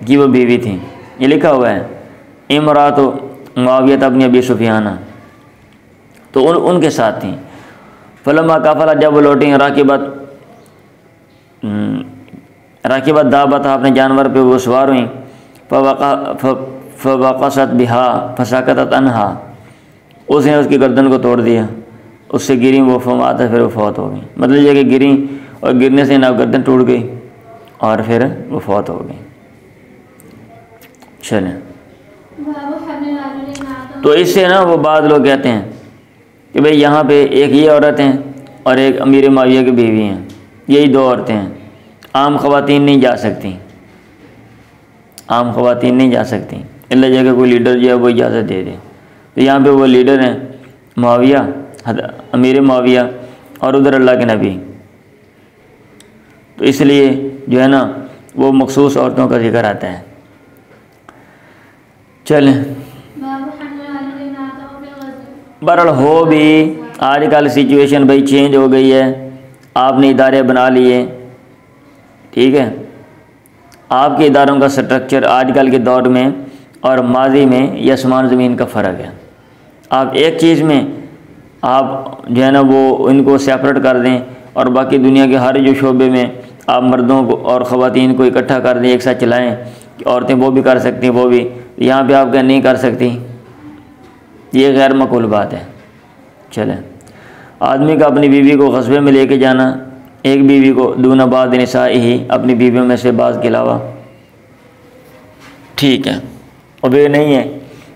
की वो बीवी थी। ये लिखा हुआ है इमरातो मुआविया अपनी अबी सुफियाना, तो उनके साथ थी। फलमा काफ़ला, जब वो लौटी, राकिबत दाबत, अपने जानवर पे वो सवार हुई। फ़वक़सत बिहा फ़सकतत अनहा, उसने उसकी गर्दन को तोड़ दिया, उससे गिरी वो फमात, फिर वो फौत हो गई। मतलब ये कि गिरी और गिरने से ना गर्दन टूट गई और फिर वो फौत हो गई। चलें, तो इससे ना वो बाद लोग कहते हैं कि भाई यहाँ पे एक ये औरत हैं और एक अमीर मुआविया की बीवी हैं, यही दो औरतें हैं, आम ख़वातीन नहीं जा सकती, आम ख़वातीन नहीं जा सकती, इल्ला जगह कोई लीडर जो है वो इजाज़त दे दे। तो यहाँ पे वो लीडर हैं, मुआविया, अमीर मुआविया, और उधर अल्लाह के नबी। तो इसलिए जो है ना वो मखसूस औरतों का जिक्र आता है। चलें, बहरहाल हो भी आजकल सिचुएशन भाई चेंज हो गई है, आपने इदारे बना लिए, ठीक है। आपके इदारों का स्ट्रक्चर आजकल के दौर में और माजी में ये आसमान ज़मीन का फ़र्क है। आप एक चीज़ में आप जो है ना वो इनको सेपरेट कर दें और बाकी दुनिया के हर जो शोबे में आप मर्दों को और ख़वातीन को इकट्ठा कर दें, एक साथ चलाएं कि औरतें वो भी कर सकती हैं, वो भी, यहाँ पे आप क्या नहीं कर सकती, ये गैर मकबूल बात है। चलें, आदमी का अपनी बीवी को ग़स्बे में लेके जाना, एक बीवी को दूना बाद निसा ही, अपनी बीवियों में से बाज़ के अलावा, ठीक है। अब ये नहीं है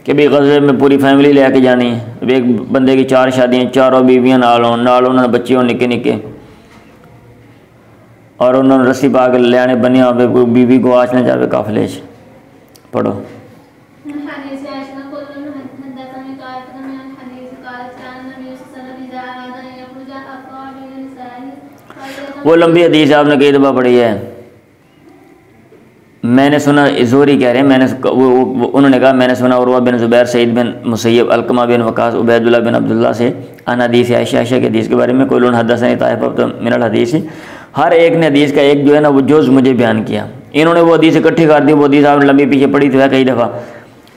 कि भाई ग़स्बे में पूरी फैमिली लेके जानी है। अब एक बंदे की 4 शादियाँ, चारों बीवियाँ नाल उन्होंने बच्चे हो निके निके, और उन्होंने रस्सी पा के लियाने बने हुए, कोई बीवी को आँच न जावे काफिले च। पढ़ो। वो लंबी हदीस आपने कई दफ़ा पढ़ी है। मैंने सुना, ज़ोहरी कह रहे हैं, उन्होंने कहा मैंने सुना उर्वा बिन ज़ुबैर, सईद बिन मुसैयब, अलकमा बिन वकास, उबैदुल्लाह बिन अब्दुल्ला से अन हदीस आयशा के हदीस के बारे में, कुल्लुन हदसनी ताइफ़ा मिनल हदीस, हर एक ने हदीस का एक जो है ना वो जुज़ मुझे बयान किया। इन्होंने वो हदीस इकट्ठी कर दी, वो हदीस आपने लंबी पीछे पढ़ी थी कई दफ़ा।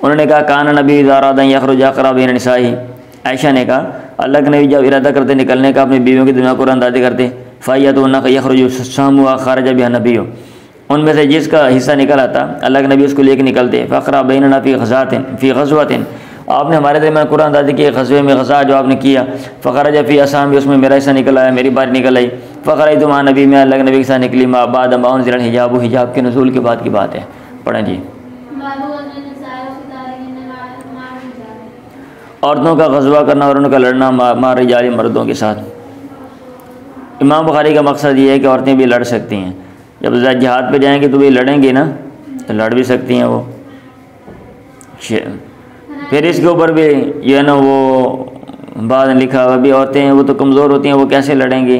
उन्होंने कहा कान नबी ज़ारादा यखरुजा क़रा बैन निसाई, आयशा ने कहा अल्लाह के नबी जब इरादा करते निकलने का अपनी बीवियों की दुनिया को अंदाज़ी करते, फ़ायत यखरुज सामुआ खारजा बिहा नबी हो, उनमें से जिसका हिस्सा निकल आता अल्लाह के नबी उसको लेके निकलते। फ़क़रा बैनना फ़ी ग़ज़वातिन, आपने हमारे दरमियान कुरान अंदाज़ी किए ग़ज़वे में, ग़ज़ा जो आपने किया, फ़ख़रज फ़ी असामी, उसमें मेरा हिस्सा निकल आया, मेरी बारी निकल आई। फ़ख़रज तुम नबी में, अल्लाह के नबी के साथ निकली, माँ बाद अमाउन ज़िल हिजाब, हिजाब के नज़ूल के बाद की बात है। पढ़ें जी। औरतों का ग़ज़वा करना और उनका लड़ना मार रिजाली, मर्दों के साथ। इमाम बुखारी का मकसद ये है कि औरतें भी लड़ सकती हैं, जब जिहाद पे जाएंगे तो भी लड़ेंगी ना, तो लड़ भी सकती हैं वो। फिर इसके ऊपर भी ये ना वो बाद में लिखा हुआ भी औरतें हैं वो तो कमज़ोर होती हैं, वो कैसे लड़ेंगी।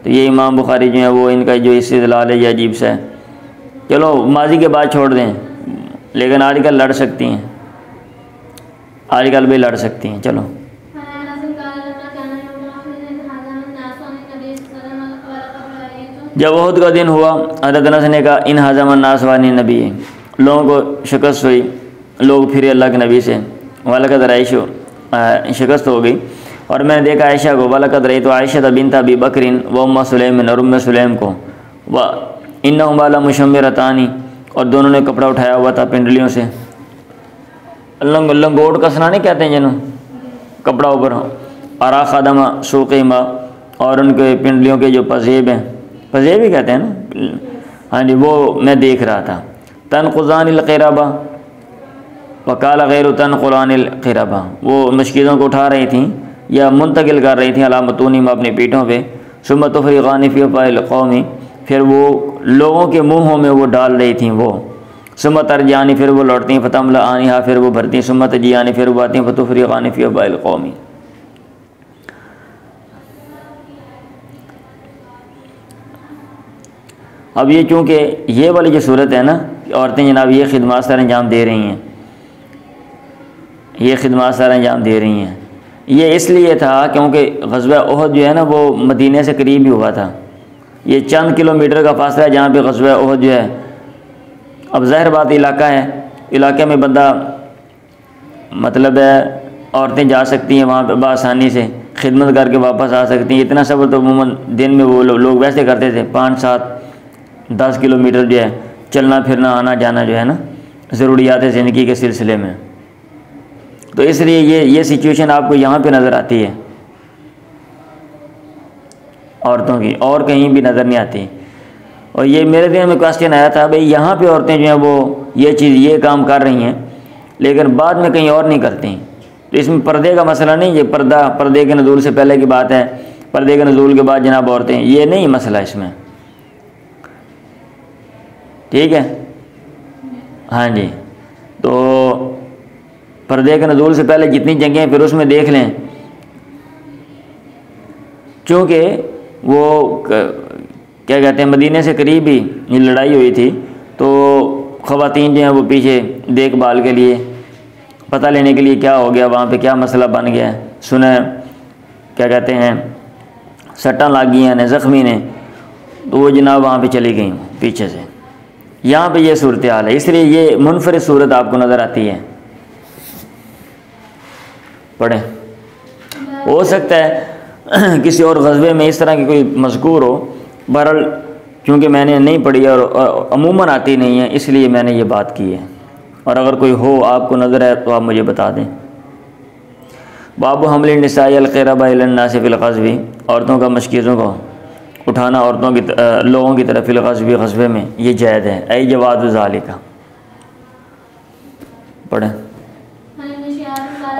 तो ये इमाम बुखारी जो है वो इनका जो इस्तिदलाल है ये अजीब सा है। चलो माजी के बाद छोड़ दें, लेकिन आजकल लड़ सकती हैं, आजकल भी लड़ सकती हैं। चलो, जब उहद का दिन हुआ, हज़रत अनस ने कहा इन हज़मन नास वानी नबी, लोगों को शिकस्त हुई, लोग फिरे अल्लाह के नबी से। वालकद रईशो, शिकस्त हो गई, और मैंने देखा आयशा को, वालकद रही तो आयशा बिन्त अबी बकरिन व उम्म सुलैम और उम्म सुलैम को, व इन्नहुमा मुशम्मिरतानी, और दोनों ने कपड़ा उठाया हुआ था पिंडलियों से। लंगोट कसना नहीं कहते हैं जिन्हों, कपड़ा ऊपर, आरा खादमा सूक़िमा, और उनके पिंडलियों के जो पजेब हैं, पजेब ही कहते हैं ना, हाँ जी, वो मैं देख रहा था। तनक़ुज़ानिल क़िरबा वकाल गैर तनक़ुलानिल क़िरबा, वो मशकीज़ों को उठा रही थी या मुंतकिल कर रही थी अलामतूनी में अपनी पीठों पे। सुम्मत तुफ़रिग़ानी फ़ी फ़ाइल क़ौमी, फिर वो लोगों के मुँहों में वो डाल रही थी वो। सुम्मत तरजानी, फिर वो लौटती, फ़तमला आनिहा, फिर वो भरती, सुम्मत जियानी, फिर वो आती, फ़तुफ़रिग़ानी फ़ी फ़ाइल क़ौमी। अब ये चूँकि ये वाली जो सूरत है ना, औरतें जनाब ये खिदमत सर अंजाम दे रही हैं, ये खिदमत सर अंजाम दे रही हैं, ये इसलिए था क्योंकि ग़ज़वा उहद जो है ना वो मदीने से करीब ही हुआ था। ये चंद किलोमीटर का फासला है जहाँ पे ग़ज़वा उहद जो है। अब ज़ाहिर बात इलाका है, इलाके में बंदा मतलब है औरतें जा सकती हैं वहाँ पर बआसानी से, खिदमत करके वापस आ सकती हैं। इतना सफ़र तो अमूमन दिन में वो लोग वैसे करते थे, 5, 7, 10 किलोमीटर जो है चलना फिरना आना जाना जो है ना ज़रूरियात ज़िंदगी के सिलसिले में। तो इसलिए ये सिचुएशन आपको यहाँ पे नज़र आती है औरतों की, और कहीं भी नज़र नहीं आती। और ये मेरे दिल में क्वेश्चन आया था भाई यहाँ पे औरतें जो हैं वो ये चीज़ ये काम कर रही हैं लेकिन बाद में कहीं और नहीं करती। तो इसमें पर्दे का मसला नहीं, ये पर्दे के नज़ूल से पहले की बात है, पर्दे के नज़ूल के बाद जनाब औरतें, ये नहीं मसला इसमें, ठीक है। हाँ जी, तो पर्दे के नज़ूल से पहले जितनी जगह हैं फिर उसमें देख लें चूँकि वो क्या कहते हैं मदीने से करीब ही ये लड़ाई हुई थी, तो ख़वातीन जो हैं वो पीछे देखभाल के लिए, पता लेने के लिए क्या हो गया वहाँ पे, क्या मसला बन गया, सुना क्या कहते हैं सट्टां लग गई ने, ज़ख्मी ने, तो वो जनाब वहाँ पे चली गई पीछे से। यहाँ पे ये सूरत हाल है, इसलिए ये मुनफरिद सूरत आपको नज़र आती है। पढ़ें, हो सकता है किसी और ग़ज़वे में इस तरह की कोई मज़कूर हो, बहरहाल क्योंकि मैंने नहीं पढ़ी और अमूमन आती नहीं है, इसलिए मैंने ये बात की है। और अगर कोई हो आपको नज़र है तो आप मुझे बता दें। बाबू हमल निसाई अलक़रबा इलन्नास फ़िल ग़ज़वी, औरतों का मशकीज़ों को उठाना औरतों की लोगों की तरफ फ़िल ग़ज़वी, ग़ज़वे में, ये जायज़ है। ऐ जवाज़ ज़ालिका। पढ़ें।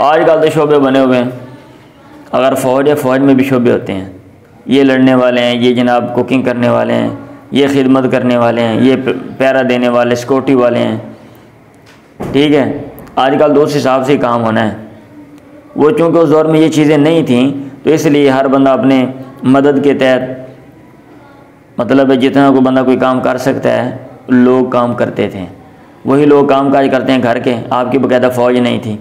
आजकल तो शोबे बने हुए हैं, अगर फ़ौज है फ़ौज में भी शोबे होते हैं, ये लड़ने वाले हैं, ये जनाब कुकिंग करने वाले हैं, ये खिदमत करने वाले हैं, ये पैरा देने वाले सिक्योरिटी वाले हैं। ठीक है, आजकल तो उस हिसाब से काम होना है। वो चूँकि उस दौर में ये चीज़ें नहीं थीं, तो इसलिए हर बंदा अपने मदद के तहत, मतलब जितना कोई बंदा कोई काम कर सकता है लोग काम करते थे। वही लोग काम काज करते हैं घर के, आपकी बाकायदा फ़ौज नहीं थी,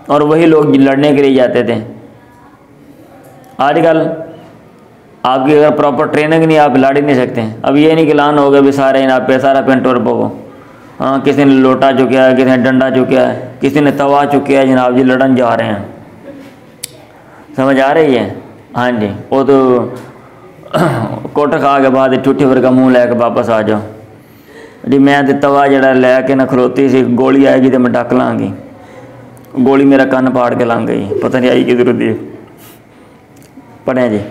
और वही लोग लड़ने के लिए जाते थे। आजकल आपकी अगर प्रॉपर ट्रेनिंग नहीं, आप लड़ ही नहीं सकते। अब ये नहीं कि लान हो गया भी सारे आप पे सारा पेंटोर को, हाँ किसी ने लोटा चुका है, किसी ने डंडा चुका है, किसी ने तवा चुका है, जनाब जी लड़न जा रहे हैं। समझ आ रही है? हाँ जी, वो तो कोट खा के बाद ठूठी वर्गा मुँह लैके वापस आ जाओ जी। मैं तो तवा जड़ा लैके ना खलोती सी, गोली आएगी तो मैं डक लाँगी, गोली मेरा कन्न पाड़ के लंघ गई, पता नहीं आई किधर दी। पढ़ें जी।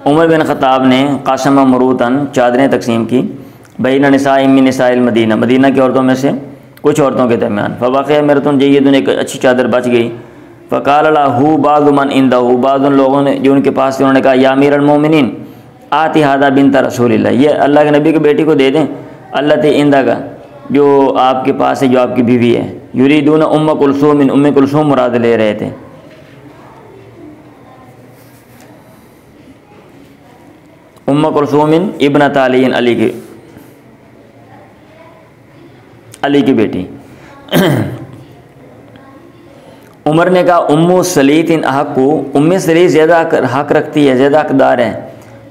उमर बिन ख़त्ताब ने कासम मरूतन चादरें तकसीम की, बैन निसाई मिन निसाइल मदीना, मदीना की औरतों में से कुछ औरतों के दरमियान। फ़वाक़िया मेरतुन जय्यदुन, एक अच्छी चादर बच गई। फ़क़ाल लहू बाज़ु मन इंदहू, बाज़ उन लोगों ने जो उनके पास थे, उन्होंने कहा या अमीरुल मोमिनीन आति हादा बिन्त रसूलिल्लाह, ये अल्लाह के नबी की बेटी को दे दें, अल्लाह ते इंदा का जो आपके पास है, जो आपकी बीवी है। युरीदून उम्म कुलसूम, उम्म कुलसूम मुराद ले रहे थे। उम्म कुलसूम इब्नत अली, अली की बेटी। उमर ने कहा उम्मु सलीत इन अहक्कु, उम्म सलीत ज़्यादा हक रखती है, ज़्यादा हकदार है।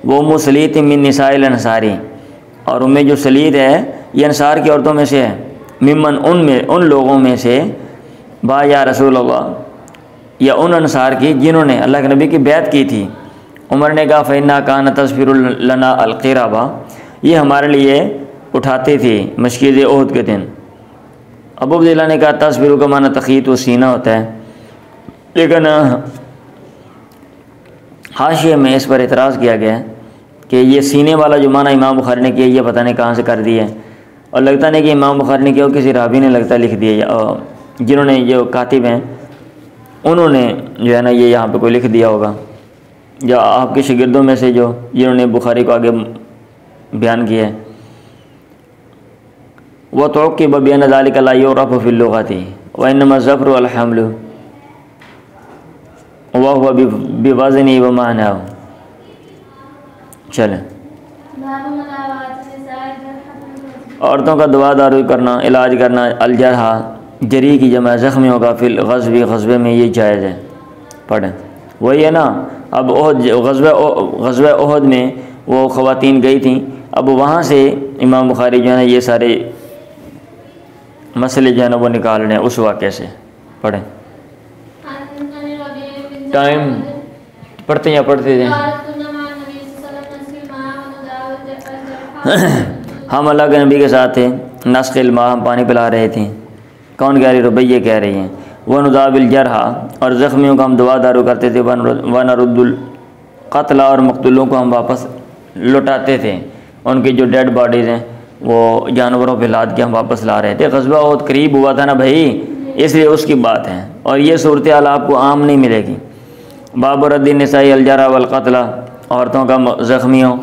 वो उम्मु सलीत मिन निसाइल अंसारी, और उम्मे जो सलीत है ये अंसार की औरतों में से है। मिमन, उन लोगों में से, बा या रसूल अल्लाह, या उन अंसार की जिन्होंने अल्लाह के नबी की बैत की थी। उमर ने कहा फ़इन्ना कान तस्फिरुल लना अलक़िराबा, ये हमारे लिए उठाते थे मशकीज़ ओहद के दिन। अबू अब्दुल्लाह ने कहा तस्फिरु का माना तख़ीत व सीना होता है, लेकिन हाशिए में इस पर एतराज़ किया गया कि ये सीने वाला जो माना इमाम बुखारी ने किया, ये पता नहीं कहाँ से कर दिया है, और लगता नहीं कि इमाम बुखारी ने किया, किसी रावी ने लगता लिख दिया, जिन्होंने जो कातिब हैं उन्होंने जो है ना ये यहाँ पे कोई लिख दिया होगा, या आपके शागिर्दों में से जो जिन्होंने बुखारी को आगे बयान किया है। वह तो कि बबियान ज़ालिका ला युरफ़ु फ़िल लुग़ति व इन्नमा ज़फ़रु अल हम्लु व हुवा बिवज़नि व मानाहु। चलें, औरतों का दवा दारू करना, इलाज करना, अलजरहा जरी की जमा ज़ख्मियों का, फिल ग़ज़वी, ग़ज़वे में ये जायज़ है। पढ़ें, वही है ना। अब ग़ज़वा ओहद में वो ख़वातीन गई थी, अब वहाँ से इमाम बुखारी जो है ना ये सारे मसले जो है ना वो निकाल रहे हैं उस वाक़े से। पढ़ें, टाइम पढ़ते या पढ़ते थे। हम अल्लाह के नबी के साथ थे, नस्क़िल माह, हम पानी पिला रहे थे। कौन कह रही? रुबैया कह रही हैं। व नुदाबिल जरहा, और ज़ख्मियों का हम दवा दारू करते थे। व नरुद्दुल क़त्ला, और मक़तूलों को हम वापस लौटाते थे। उनकी जो डेड बॉडीज़ हैं वो जानवरों पे लाद के हम वापस ला रहे थे। ग़ज़वा बहुत करीब हुआ था ना भाई, इसलिए उसकी बात है, और ये सूरत हाल आपको आम नहीं मिलेगी। बाब रद्दी निसाई अलजरा वल क़त्ला, औरतों का ज़ख्मियों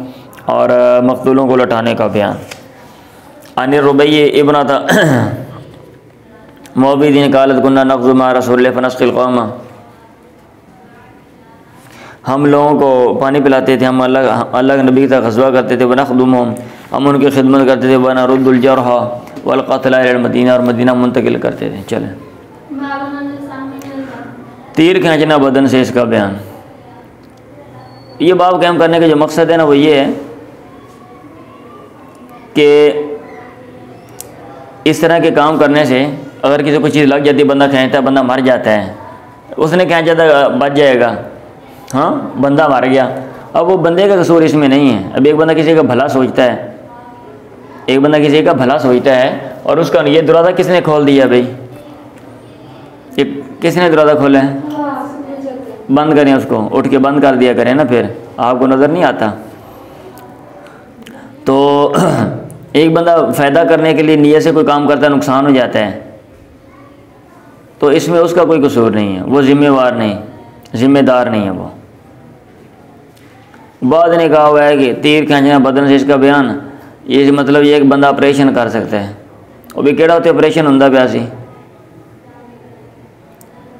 और मक़तूलों को लौटाने का बयान। अन रुबैय इब्न मोबिदीन कालत कुन्ना नक़्ज़ु मा रसूलिल्लाह फनस्क़िल क़ौमा, हम लोगों को पानी पिलाते थे, हम अल्लाह के नबी का ग़ज़वा करते थे, वनख़दुमुहुम, हम उनकी खिदमत करते थे, वनरुद्दुल जरह वल क़त्ला इलल मदीना, और मदीना मुंतकिल करते थे। चलें, तीर खींचना बदन से, इसका बयान। ये बाब कायम करने का जो मकसद है ना, वो ये है कि इस तरह के काम करने से अगर किसी को चीज़ लग जाती है, बंदा खींचता है, बंदा मर जाता है। उसने खींचा था बच जाएगा, हाँ, बंदा मर गया। अब वो बंदे का कसूर इसमें नहीं है। अब एक बंदा किसी का भला सोचता है, एक बंदा किसी का भला सोचता है, और उसका ये दरवाज़ा किसने खोल दिया भाई, ये किसने दरवाज़ा खोला है, बंद करें उसको, उठ के बंद कर दिया करें ना, फिर आपको नज़र नहीं आता। तो एक बंदा फ़ायदा करने के लिए नियत से कोई काम करता है, नुकसान हो जाता है, तो इसमें उसका कोई कसूर नहीं है, वो ज़िम्मेवार नहीं, ज़िम्मेदार नहीं है वो। बाद ने कहा हुआ है कि तीर खींचना बदन से, इसका बयान ये मतलब ये एक बंदा ऑपरेशन कर सकता है। वो भी केड़ा होते ऑपरेशन होंदा प्यासी,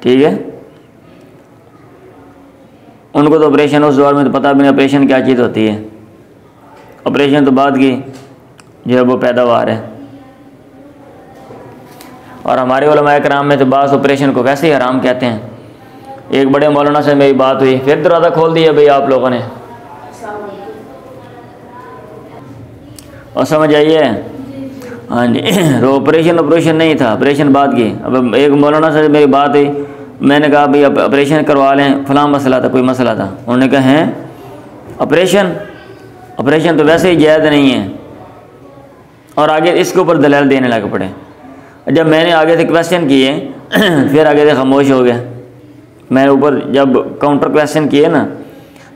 ठीक है। उनको तो ऑपरेशन उस दौर में तो पता भी नहीं ऑपरेशन क्या चीज़ होती है। ऑपरेशन तो बाद की जो है वो पैदावार है। और हमारे उलमाए कराम में तो बास ऑपरेशन को वैसे ही हराम कहते हैं। एक बड़े मौलाना से मेरी बात हुई, फिर दरवाज़ा खोल दिया भाई आप लोगों ने, और समझ आइए। हाँ जी, तो ऑपरेशन नहीं था, ऑपरेशन बाद की। अब एक मौलाना से मेरी बात हुई, मैंने कहा भाई ऑपरेशन करवा लें, फलां मसला था, कोई मसला था। उन्होंने कहा हैं ऑपरेशन तो वैसे ही जायज़ नहीं है, और आगे इसके ऊपर दलाल देने लग पड़े। जब मैंने आगे से क्वेश्चन किए फिर आगे से खामोश हो गया। मैंने ऊपर जब काउंटर क्वेश्चन किए ना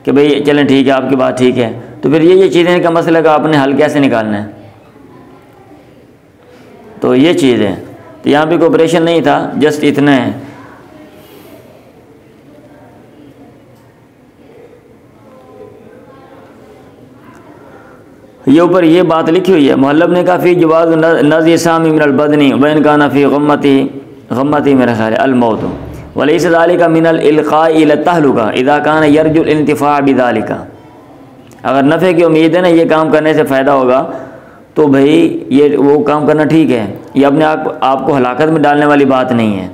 कि भाई चलें ठीक है, आपकी बात ठीक है, तो फिर ये चीज़ें का मसला का आपने हल कैसे निकालना है, तो ये चीज़ है। तो यहाँ भी कोई ऑपरेशन नहीं था, जस्ट इतना है। ये ऊपर ये बात लिखी हुई है, मुहल्लब ने कहा फ़ी जवाज़ नज़्इ सामी मिनल बदनी व इन काना फ़ी गम्मती मेरा ख्याल है अल-मौत वलैसा ज़ालिका मिनल इल्क़ाई इला तहलुका इज़ा काना यरजुल इंतिफ़ा बिज़ालिका। अगर नफ़े की उम्मीद है ना, ये काम करने से फ़ायदा होगा, तो भाई ये वो काम करना ठीक है, ये अपने आपको हलाकत में डालने वाली बात नहीं है।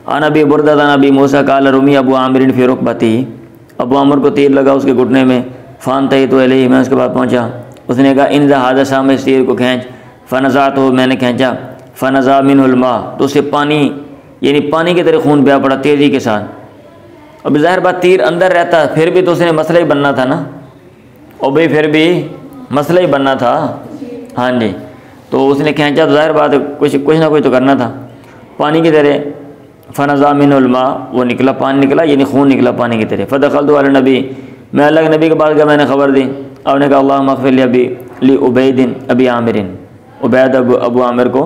अन अबी बुरदा अन अबी मूसा काल रुमी अबू आमिर फ़ी रुकबती, अबू आमिर को तीर लगा उसके घुटने में। फ़ान तही तो अलही, मैं उसके बाद पहुँचा। उसने कहा इन हाजा साम, इस तीर को खींच। फ़नज़ा, तो मैंने खींचा। फ़नज़ा मिनहुल मा, तो उससे पानी यानी पानी की तरह खून बह पड़ा तेज़ी के साथ। अब ज़ाहिर बात तीर अंदर रहता फिर भी तो उसने मसला ही बनना था ना, और भाई फिर भी मसला ही बनना था। हाँ जी, तो उसने खींचा तो ज़ाहिर बात कुछ ना कुछ तो करना था। पानी की तरह फ़नज़ा मिनहुल मा, वो निकला, पानी निकला यानी खून निकला पानी की तरह। फ़दख़लतु अला नबी, मैं अल्लाह के नबी के पास गया, मैंने ख़बर दी। और ने कहा अल्लाह मग़फ़िर ली उबैदिन अबी आमिरिन, उबैद अबू आमिर को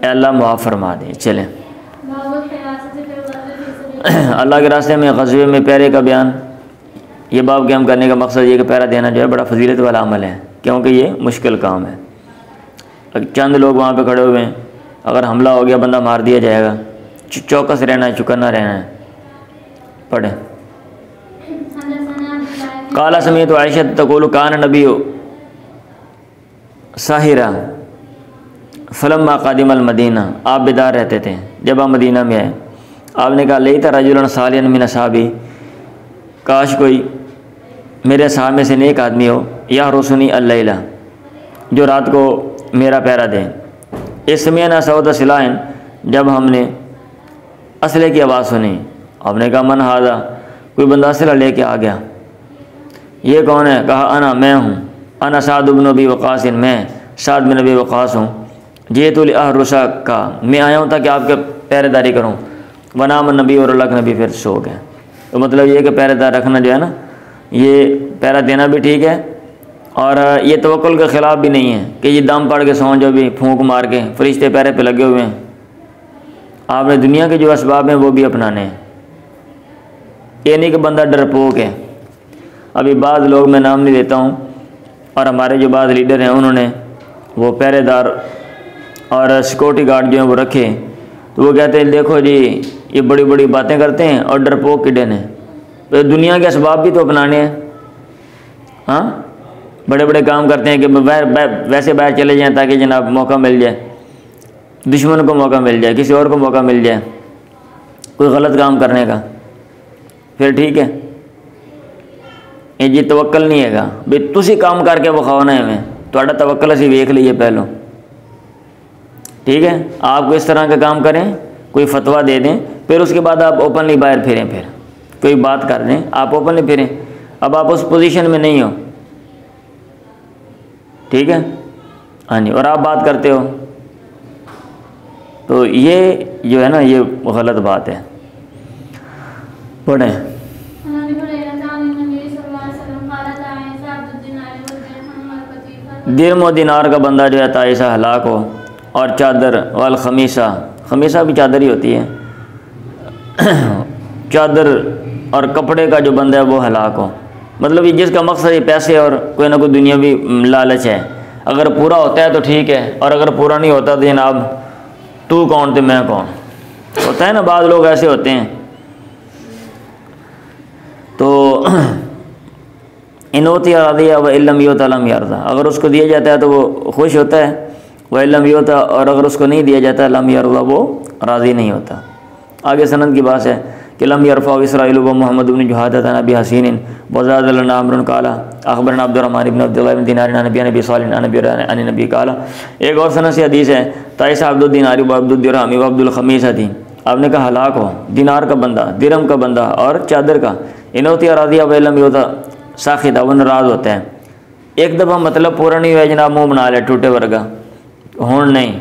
अल्लाह मुआफ़ फरमा दे। चलें, अल्लाह के रास्ते में ग़ज़वे में पैरे का बयान। ये बाब क़याम करने का मकसद ये कि पैरा देना जो है बड़ा फजीलत वाला अमल है, क्योंकि ये मुश्किल काम है। चंद लोग वहाँ पे खड़े हुए हैं, अगर हमला हो गया बंदा मार दिया जाएगा। चौकस रहना है, चुकन्ना रहना है। पढ़े काला समीत आयशा तक़ूलु कान नबी साहिरा फलम्मा क़ादिमल मदीना, आप बेदार रहते थे जब आप मदीना में आए। आपने कहा लैता रजुलन सालियन मिन असहाबी, काश कोई मेरे असहाब में से नेक आदमी हो, या रसुनी अल्लैला, जो रात को मेरा पहरा दे। इसमें ना सऊद सिलाइन, जब हमने असले की आवाज़ सुनी। आपने कहा मन हादा, कोई बंदा असला लेके आ गया। ये कौन है? कहा अना, मैं हूँ। अना साद बिन अबी वक़ास, मैं साद बिन अबी वक़ास हूँ। जेतुल अहरुसा का, मैं आया हूँ ताकि आपके पहरेदारी करूँ। वनाम नबी और अल्लाह के नबी फिर सो गए। तो मतलब ये कि पहरेदार रखना जो है ना, ये पहरा देना भी ठीक है, और ये तवक्कुल के ख़िलाफ़ भी नहीं है कि ये दम पड़ के सौं जो भी फूंक मार के, फरिश्ते पैरे पे लगे हुए हैं। आपने दुनिया के जो असबाब हैं वो भी अपनाने हैं। ये नहीं कि बंदा डरपोक है। अभी बाद लोग, मैं नाम नहीं देता हूँ, और हमारे जो बाद लीडर हैं उन्होंने वो पहरेदार और सिक्योरिटी गार्ड जो हैं वो रखे, तो वो कहते हैं देखो जी ये बड़ी बड़ी बातें करते हैं और डरपोक किडन है, तो दुनिया के असबाब भी तो अपनाने हैं। हाँ, बड़े बड़े काम करते हैं कि वैसे बाहर चले जाएं ताकि जनाब मौका मिल जाए, दुश्मन को मौका मिल जाए, किसी और को मौका मिल जाए कोई गलत काम करने का, फिर ठीक है। ये जी तवक्कल नहीं हैगा भी तुसी काम करके विखाना है, मैं थोड़ा तवक्कल असी वेख लीए पहलों, ठीक है। आप इस तरह का काम करें, कोई फतवा दे दें, फिर उसके बाद आप ओपनली बाहर फिरें, फिर कोई बात कर दें आप ओपनली फिरें। अब आप उस पोजीशन में नहीं हो, ठीक है, हाँ जी, और आप बात करते हो, तो ये जो है ना ये गलत बात है। पढ़ें। दिरम और दिनार का बंदा जो है ताइसा हलाक हो, और चादर वाल खमीसा, खमीसा भी चादर ही होती है, चादर और कपड़े का जो बंदा है वो हलाक हो। मतलब ये जिसका मकसद ये पैसे और कोई ना कोई दुनियावी लालच है, अगर पूरा होता है तो ठीक है, और अगर पूरा नहीं होता तो जनाब तू कौन तो मैं कौन, होता है ना, बाद लोग ऐसे होते हैं। तो इनोती रादिया व इल्लम योता लम यारदा, अगर उसको दिया जाता है तो वो खुश होता है, वह इल्लम योता, और अगर उसको नहीं दिया जाता लम यारदा वो राज़ी नहीं होता। आगे सनद की बात है कि लम यरफ़ा इसराइल व मोहम्मद बिन जुहादत नबी हसीन वज़ाद लना अमरुन काला अखबरना अब्दुर्रहमान इब्न अब्दुल्लाह बिन दिनार नबी नबी सालिह नबी नबी काला। एक और सनद से हदीस है ताइसा अब्दुल दिनारी व अब्दुल दिरहमी व अब्दुल खमीसा थी, आपने कहा हलाक हो दिनार का बंदा, दिरहम का बंदा और चादर का। इनोती रादिया व इल्लम योता साखिदा, वो नाराज़ होता है। एक दफ़ा मतलब पूरा नहीं हुआ जनाब मुँह बना लिया टूटे वर्गा, हूँ नहीं,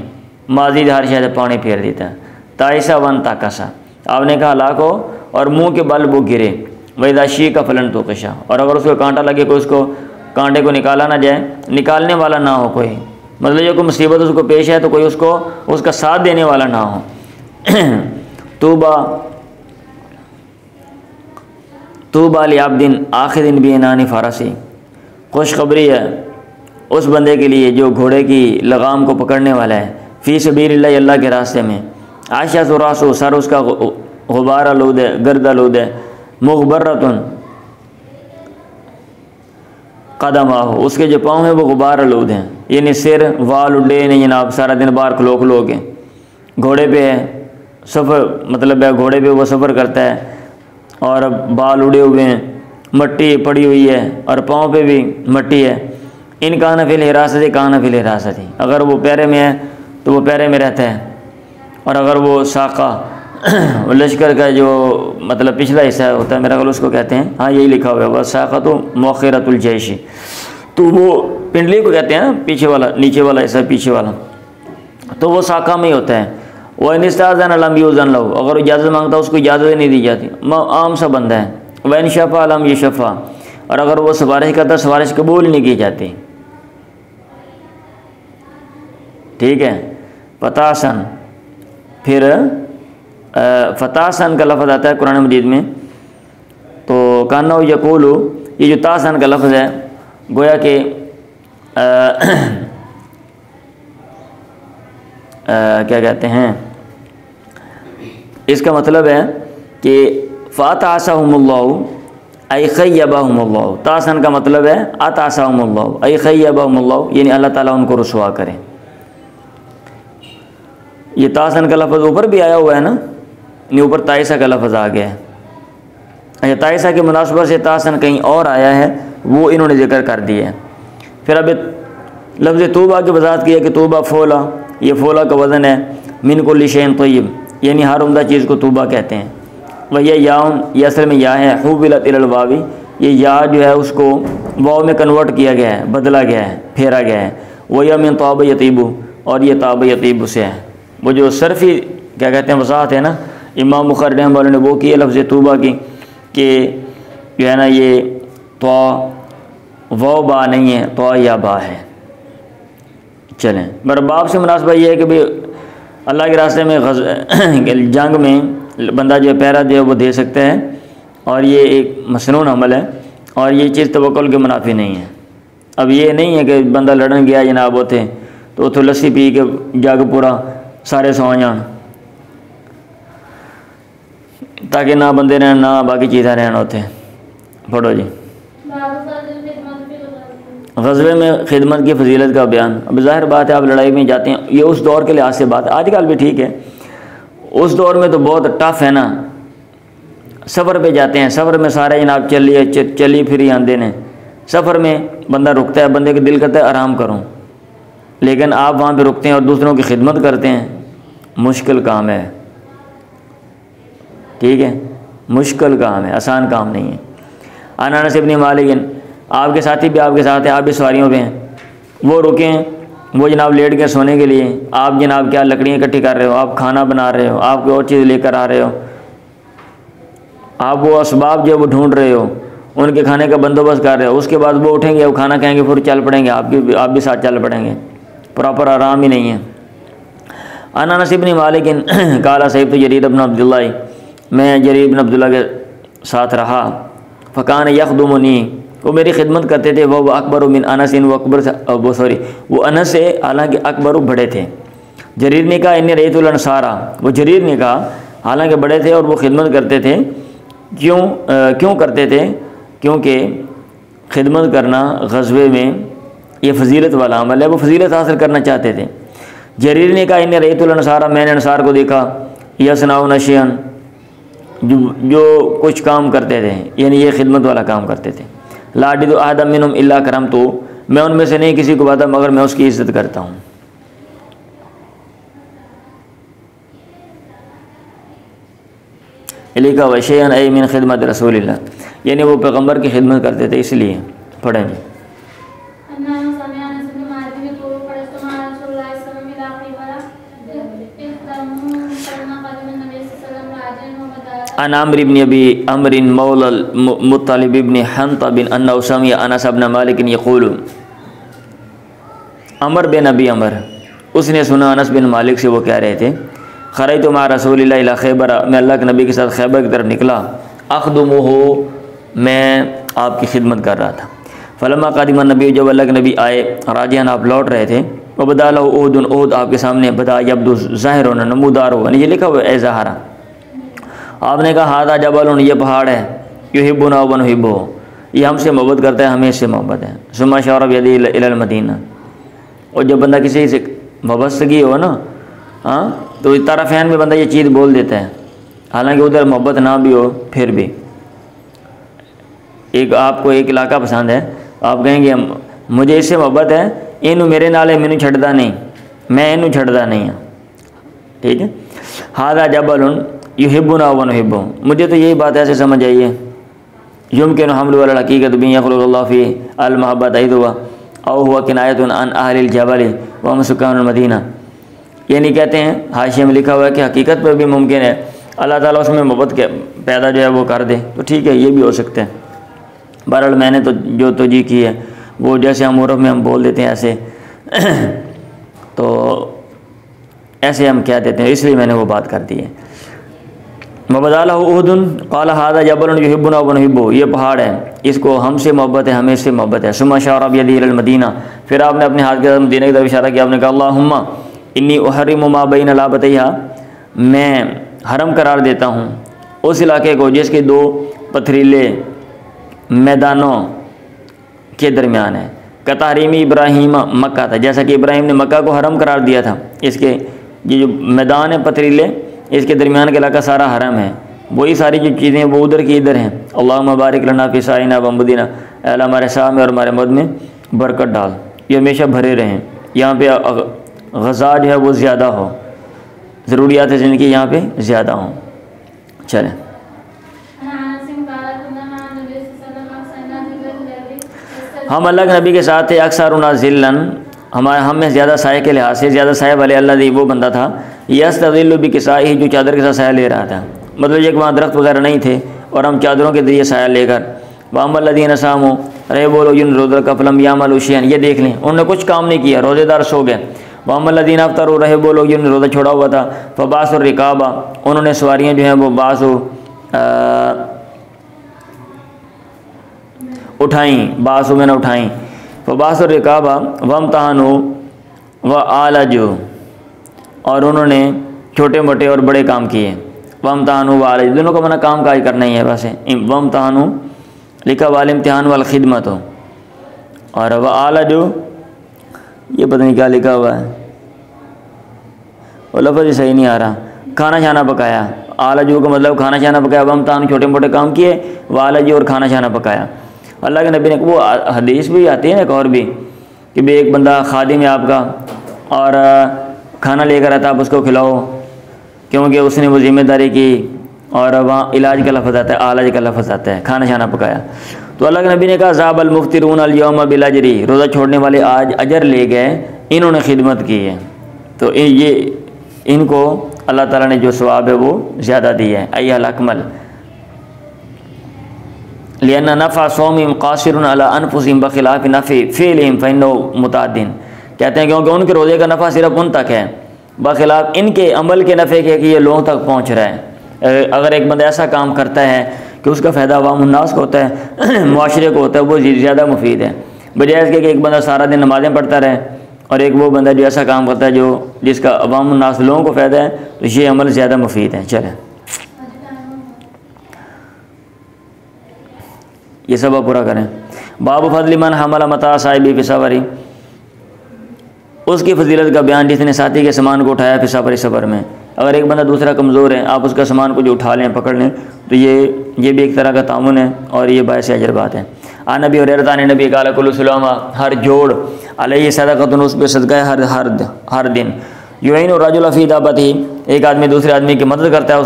माजी हर शायद पानी फेर देता है। ताइसा वन ताकसा, आपने कहा हलाक हो और मुंह के बल वो गिरे, वैदाशी का फलन तो कशा, और अगर उसको कांटा लगे कोई उसको कांटे को निकाला ना जाए, निकालने वाला ना हो कोई, मतलब जो कोई मुसीबत उसको पेश है तो कोई उसको उसका साथ देने वाला ना हो। तूबा लिअब्दिन आखिरिन बिनानी फ़ारसी, खुशखबरी है उस बंदे के लिए जो घोड़े की लगाम को पकड़ने वाला है, फ़ी सबीलिल्लाह, अल्लाह के रास्ते में। आशा सुरासो, सर उसका गुबार आलूद है, गर्द आलूद है, मुग़बर्रतुन कदम आहो, उसके जो पाँव हैं वो गुबार आलूद हैं, यानी सिर वाल उड्डे नहीं जनाब, सारा दिन बाहर खलो खलो के, घोड़े पे है, सफ़र मतलब है घोड़े पे वो सफ़र करता है, और बाल उड़े हुए हैं, मट्टी पड़ी हुई है, और पाँव पे भी मट्टी है। इन कान फिल हिरासती कान फिल हिरासती, अगर वो पैरे में है तो वो पैरे में रहता है, और अगर वो साका लश्कर का जो मतलब पिछला हिस्सा होता है, मेरा ख्याल उसको कहते हैं, हाँ यही लिखा हुआ है, वह साका तो मौखिरतुल जैशी, तो वो पिंडली को कहते हैं ना, पीछे वाला, नीचे वाला हिस्सा पीछे वाला, तो वो साका में ही होता है। वह निस्ताज़न अलम यूज़न लो, अगर इजाज़त मांगता उसको इजाज़त नहीं दी जाती, आम सा बंदा है। वह इन शफ़ा अलम ये शफ़ा, और अगर वो सिफारिश करता सिफारिश कबूल नहीं की जाती, ठीक है। फतासन, फिर फतासन का लफ्ज़ आता है कुरान मजीद में, तो कान्ना यकूलु, ये जो तासन का लफ्ज़ है गोया कि क्या कहते हैं, इसका मतलब है कि फ़ातासहुमुल्लाहु ऐ ख़य्यबहुमुल्लाहु, तासन का मतलब है अतासहुमुल्लाहु ऐ ख़य्यबहुमुल्लाहु, यानी अल्लाह ताला उनको रुसवा करे। ये तासन का लफ्ज़ ऊपर भी आया हुआ है ना, नहीं ऊपर ताइसा का लफ्ज़ आ गया है। अच्छा, ताइसा की मुनासबत से तासन कहीं और आया है, वो इन्होंने जिक्र कर दिया है। फिर अब लफ्ज़ तूबा की वजाहत की है कि तूबा फ़ोला, ये फ़ोला का वज़न है मिन कुल्लि शैइन तय्यब, यानी हर उम्दा चीज़ को तूबा कहते हैं। वह यह याउन, ये असल में या है, हुबिलत इलल वावी, ये या जो है उसको वाव में कन्वर्ट किया गया है, बदला गया है, फेरा गया है। वह यह मिन ताब यतीबु, और ये ताब यतीबु से है। वो जो सरफ़ी क्या कहते हैं वजाहत है ना, इमाम बुखारी रहमतुल्लाह अलैह ने वो की है लफ्ज़ तूबा की, कि जो है ना ये तो वाव बा नहीं है, तो या बा है। चलें, मेरा बाप से मुनासबत ये है कि भाई अल्लाह के रास्ते में जंग में बंदा जो पैरा जो है वो दे सकता है, और ये एक मसनून अमल है, और ये चीज़ तवक्कुल के मुनाफी नहीं है, अब ये नहीं है कि बंदा लड़न गया जनाब उथे तो उतो लस्सी पी के जग पूरा सारे सौ जान, ताकि ना बंदे रहन ना बाकी चीज़ें रहन उथे। पढ़ो जी। ग़ज़वे में खिदमत की फजीलत का बयान। अब ज़ाहिर बात है आप लड़ाई में जाते हैं, ये उस दौर के लिहाज से बात है, आजकल भी ठीक है, उस दौर में तो बहुत टफ है ना। सफ़र पे जाते हैं, सफ़र में सारे जनाब चली फिरी आंदे ने, सफ़र में बंदा रुकता है, बंदे का दिल करता है आराम करूं, लेकिन आप वहाँ पे रुकते हैं और दूसरों की खिदमत करते हैं, मुश्किल काम है। ठीक है, मुश्किल काम है, आसान काम नहीं है। अनस इब्न मालिक, आपके साथी भी आपके साथ हैं, आप भी सवारियों पे हैं, वो रुके हैं, वो जनाब लेट गए सोने के लिए, आप जनाब क्या लकड़ियाँ इकट्ठी कर रहे हो, आप खाना बना रहे हो, आप कोई और चीज़ लेकर आ रहे हो, आप वो असबाब जो वो ढूंढ रहे हो, उनके खाने का बंदोबस्त कर रहे हो, उसके बाद वो उठेंगे, वो खाना खाएंगे, फिर चल पड़ेंगे, आप भी साथ चल पड़ेंगे, प्रॉपर आराम ही नहीं है। अनस इब्न मालिक काला सैयद जरीर इब्न अब्दुल्ला, मैं जरीर इब्न अब्दुल्ला के साथ रहा, फ़कान यख़दुमुनी, वो मेरी खिदमत करते थे, वो अकबर मिन अनस, वो अकबर से वो अनस से हालांकि अकबर बड़े थे। जरीर ने कहा इन्नी रईतुल अंसारा, वो जरीर ने कहा हालांकि बड़े थे और वो खिदमत करते थे, क्यों करते थे, क्योंकि खिदमत करना ग़ज़वे में ये फजीलत वाला अमल है, वो फजीलत हासिल करना चाहते थे। जरीर ने कहा इन्नी रईतुल अंसारा, मैंने अंसार को देखा, यसनाउ नशियन, जो कुछ काम करते थे, यानी ये खिदमत वाला काम करते थे। लाडिदु आदम मिनहुम इल्ला करम, तो मैं उनमें से नहीं किसी को बाता मगर मैं उसकी इज़्ज़त करता हूँ। लिखा वशैअन ऐ मिन खिदमत रसूलिल्लाह, यानी वो पैगम्बर की खिदमत करते थे, इसलिए पढ़ें जी। अन अम्र इब्न अबी अम्र मौला मुत्तलिब इब्न हंता बिन अन्नहु समिअ अनस इब्न मालिक यक़ूल, अमर बिन अबी अमर, उसने सुना अनस बिन मालिक से वो कह रहे थे, खरजतु मा रसूलिल्लाह इला खैबर, मैं अल्लाह के नबी के साथ खैबर की तरफ निकला, अख़दुमुहु, मैं आपकी खिदमत कर रहा था। फलम्मा क़दिमा नबी, जब अल्लाह के नबी आए, राजियान आप लौट रहे थे, वह बदालहु उहुदुन, उहुद आपके सामने, बदा यब्दु ज़ाहिरुन, नमूदार हो, ये लिखा हुआ है ज़ाहरा। आपने कहा हादा जबल, ये पहाड़ है, युहिब्बुना व नुहिब्बुहु, ये हमसे मोहब्बत करता है, हमें इससे मोहब्बत है। सुम्मा शरब यदी इलल मदीना, और जब बंदा किसी से वाबस्तगी हो ना, हाँ, तो तरफ़ैन में बंदा ये चीज़ बोल देता है, हालांकि उधर मोहब्बत ना भी हो, फिर भी एक आपको एक इलाका पसंद है, आप कहेंगे मुझे इससे मोहब्बत है, इनू मेरे नाले मैनू छड़दा नहीं, मैं इनू छड़दा नहीं हाँ, ठीक है। हादा जबल युहिब्बुना व नुहिब्बुहु, मुझे तो यही बात ऐसे समझ आई है, युमकिन हमलु अल हकीकत बिन यख़लुक़ुल्लाहु फ़ी अल महब्बत अइदुवा औ हुवा किनायतुन अन अहलिल जबल व हम सुकानुल मदीना, यानी कहते हैं हाशिया में लिखा हुआ है कि हकीकत पर भी मुमकिन है अल्लाह ताला उसमें मोहब्बत के पैदा जो है वो कर दे, तो ठीक है, ये भी हो सकता है। बहरहाल मैंने तो जो तोजी की है वो जैसे हम उर्फ़ में हम बोल देते हैं ऐसे तो ऐसे हम कह देते हैं, इसलिए मैंने वो बात कर दी है। मबदालहु उहुदुन क़ाला हादा जबलुन युहिब्बुना व नुहिब्बुहु, ये पहाड़ है, इसको हमसे मोहब्बत है, हमें इससे मोहब्बत है। सुम्मा अशारा बियदिही इलल मदीना, फिर आपने अपने हाथ के साथ मदीना की तरफ इशारा किया, आपने कहा अल्लाहुम्मा इन्नी उहर्रिमु मा बैन लाबतैहा, मैं हरम करार देता हूँ उस इलाके को जिसके दो पथरीले मैदानों के दरमियान है। कतारीमी इब्राहीम मक्का था, जैसा कि इब्राहिम ने मक्का को हरम करार दिया था, इसके ये जो मैदान है पथरीले, इसके दरमियान का इलाका सारा हरम है, वही सारी जो चीज़ें वो उधर की इधर हैं। अल्लाहुम्मा बारिक लना फ़ी साइना व मदीना, अल्लाह हमारे शाह में और हमारे मद में बरकत डाल, ये हमेशा भरे रहें, यहाँ पे ग़ज़ा जो है वो ज़्यादा हो, ज़रूरियात ज़िंदगी यहाँ पे ज़्यादा हों। चलें, हम अल्लाह के नबी के साथ थे, अक्सर उना ज़िल्लन, हमारे हम में ज़्यादा साये के लिहाज से ज़्यादा साये वाले अल्लाह दी वो बंदा था, यस्तज़िल्लु बिकिसाइही, जो चादर के साथ साया ले रहा था, मतलब ये कि वहाँ दरख्त वगैरह नहीं थे और हम चादरों के ज़रिए साया लेकर। वामल लदीन सामो, रहे बोलो जिन रोज़ कफलम यामल उशियन, ये देख लें उन्होंने कुछ काम नहीं किया, रोज़ेदार सो गए। वामल लदीन अफ्तरू, रहे बोलो जिन रोज़ा छोड़ा हुआ था, फ़बास और रिकाबा, उन्होंने सवारियाँ जो हैं वो बासो उठाई, बासु मैंने उठाई, फ़बास रिकाबा वम तहानु व आलजू, और उन्होंने छोटे मोटे और बड़े काम किए। वम तहानु व आलजू, दोनों को मना काम काज करना ही है वैसे। वम तहानु लिखा वाल इम्तिहान वाल खिदमत हो, और व आलजू ये पता नहीं क्या लिखा हुआ है, वो लफ्ज़ ही सही नहीं आ रहा। खाना शाना पकाया, आलजू का मतलब खाना शाना पकाया। वम तहानु छोटे मोटे काम किए, व आलजू और खाना शाना पकाया। अल्लाह के नबी ने, वो हदीस भी आती है एक और भी, कि भाई एक बंदा खादिम है आपका और खाना लेकर आता, आप उसको खिलाओ, क्योंकि उसने वो ज़िम्मेदारी की, और वहाँ इलाज का लफ्ज़ आता है, आलज का लफ्ज़ आता है, खाना शाना पकाया। तो अल्लाह के नबी ने कहा ज़ाबल मुफ्तिरून अल यौम बिल अजरी, रोज़ा छोड़ने वाले आज अजर ले गए, इन्होंने खिदमत की है। तो ये इनको अल्लाह ताला ने जो सवाब है वो ज़्यादा दिया है। अय्यल अकमल लिअन्ना नफ़ा सौमिम क़ासिरुन अला अनफुसिहिम बखिलाफ़ नफ़ी फ़िअलिहिम फ़इन्नहु मुतअद्दिन, कहते हैं क्योंकि उनके रोज़े का नफ़ा सिर्फ उन तक है, बखिलाफ़ इनके अमल के नफ़े के कि ये लोगों तक पहुँच रहा है। अगर एक बंदा ऐसा काम करता है कि उसका फ़ायदा अवामुन्नास को होता है, मुआशरे को होता है, वो ज़्यादा मुफीद है, बजाय इसके कि एक बंदा सारा दिन नमाज़ें पढ़ता रहे और एक वो बंदा जो ऐसा काम करता है जो जिसका अवामुन्नास लोगों को फ़ायदा है, तो ये अमल ज़्यादा मुफीद है। चलें, ये सब आप पूरा करें। बाबू फजल मन हमला मता साहिबी फिसवरी, उसकी फजीलत का बयान जिसने साथी के सामान को उठाया फिसवरी सफ़र में। अगर एक बंदा दूसरा कमज़ोर है, आप उसका सामान को जो उठा लें, पकड़ लें, तो ये भी एक तरह का तामुन है और ये बायस अजर बात है। नबी हुरैरा ने नबी काला कुल्लु सलामा, हर जोड़ अलैहि सदक़तुन, उस पर सदका है हर दिन। युईनु रजुल फ़ी दाबती, एक आदमी दूसरे आदमी की मदद करता है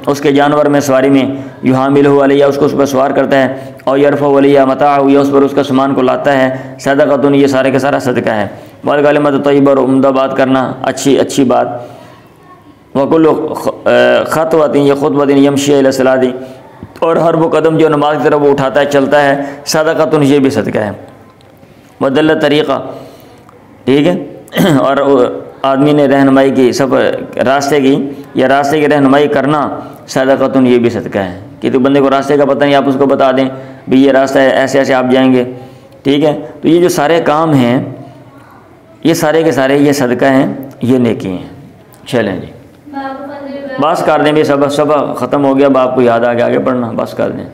उसके जानवर में, सवारी में। युहामिलहु अलैहा, उसको उस पर सवार करता है। और यरफ़उ अलैहा मताअहु, या उस पर उसका सामान को लाता है। सदक़तुन, ये सारे का सारा सदका है। वल कलिमत तय्यबा, उम्दा बात करना, अच्छी बात। वकुल्लु ख़तवतिन या खुतबतिन यमशी इला सलाती, और हर वो कदम जो नमाज की तरफ वो उठाता है, चलता है, सदक़तुन, ये भी सदका है। वदल्ल तरीक़ा, ठीक है, और आदमी ने रहनुमाई की सफ़र रास्ते की, या रास्ते की रहनुमाई करना, सदक़तुन, ये भी सदका है। कि तो बंदे को रास्ते का पता नहीं, आप उसको बता दें भी ये रास्ता है, ऐसे ऐसे आप जाएंगे, ठीक है। तो ये जो सारे काम हैं, ये सारे के सारे ये सदका हैं, ये नेकी हैं। चलें जी, बस कर दें भी, सब ख़त्म हो गया। अब आपको याद आ गया, आगे पढ़ना, बस कर दें।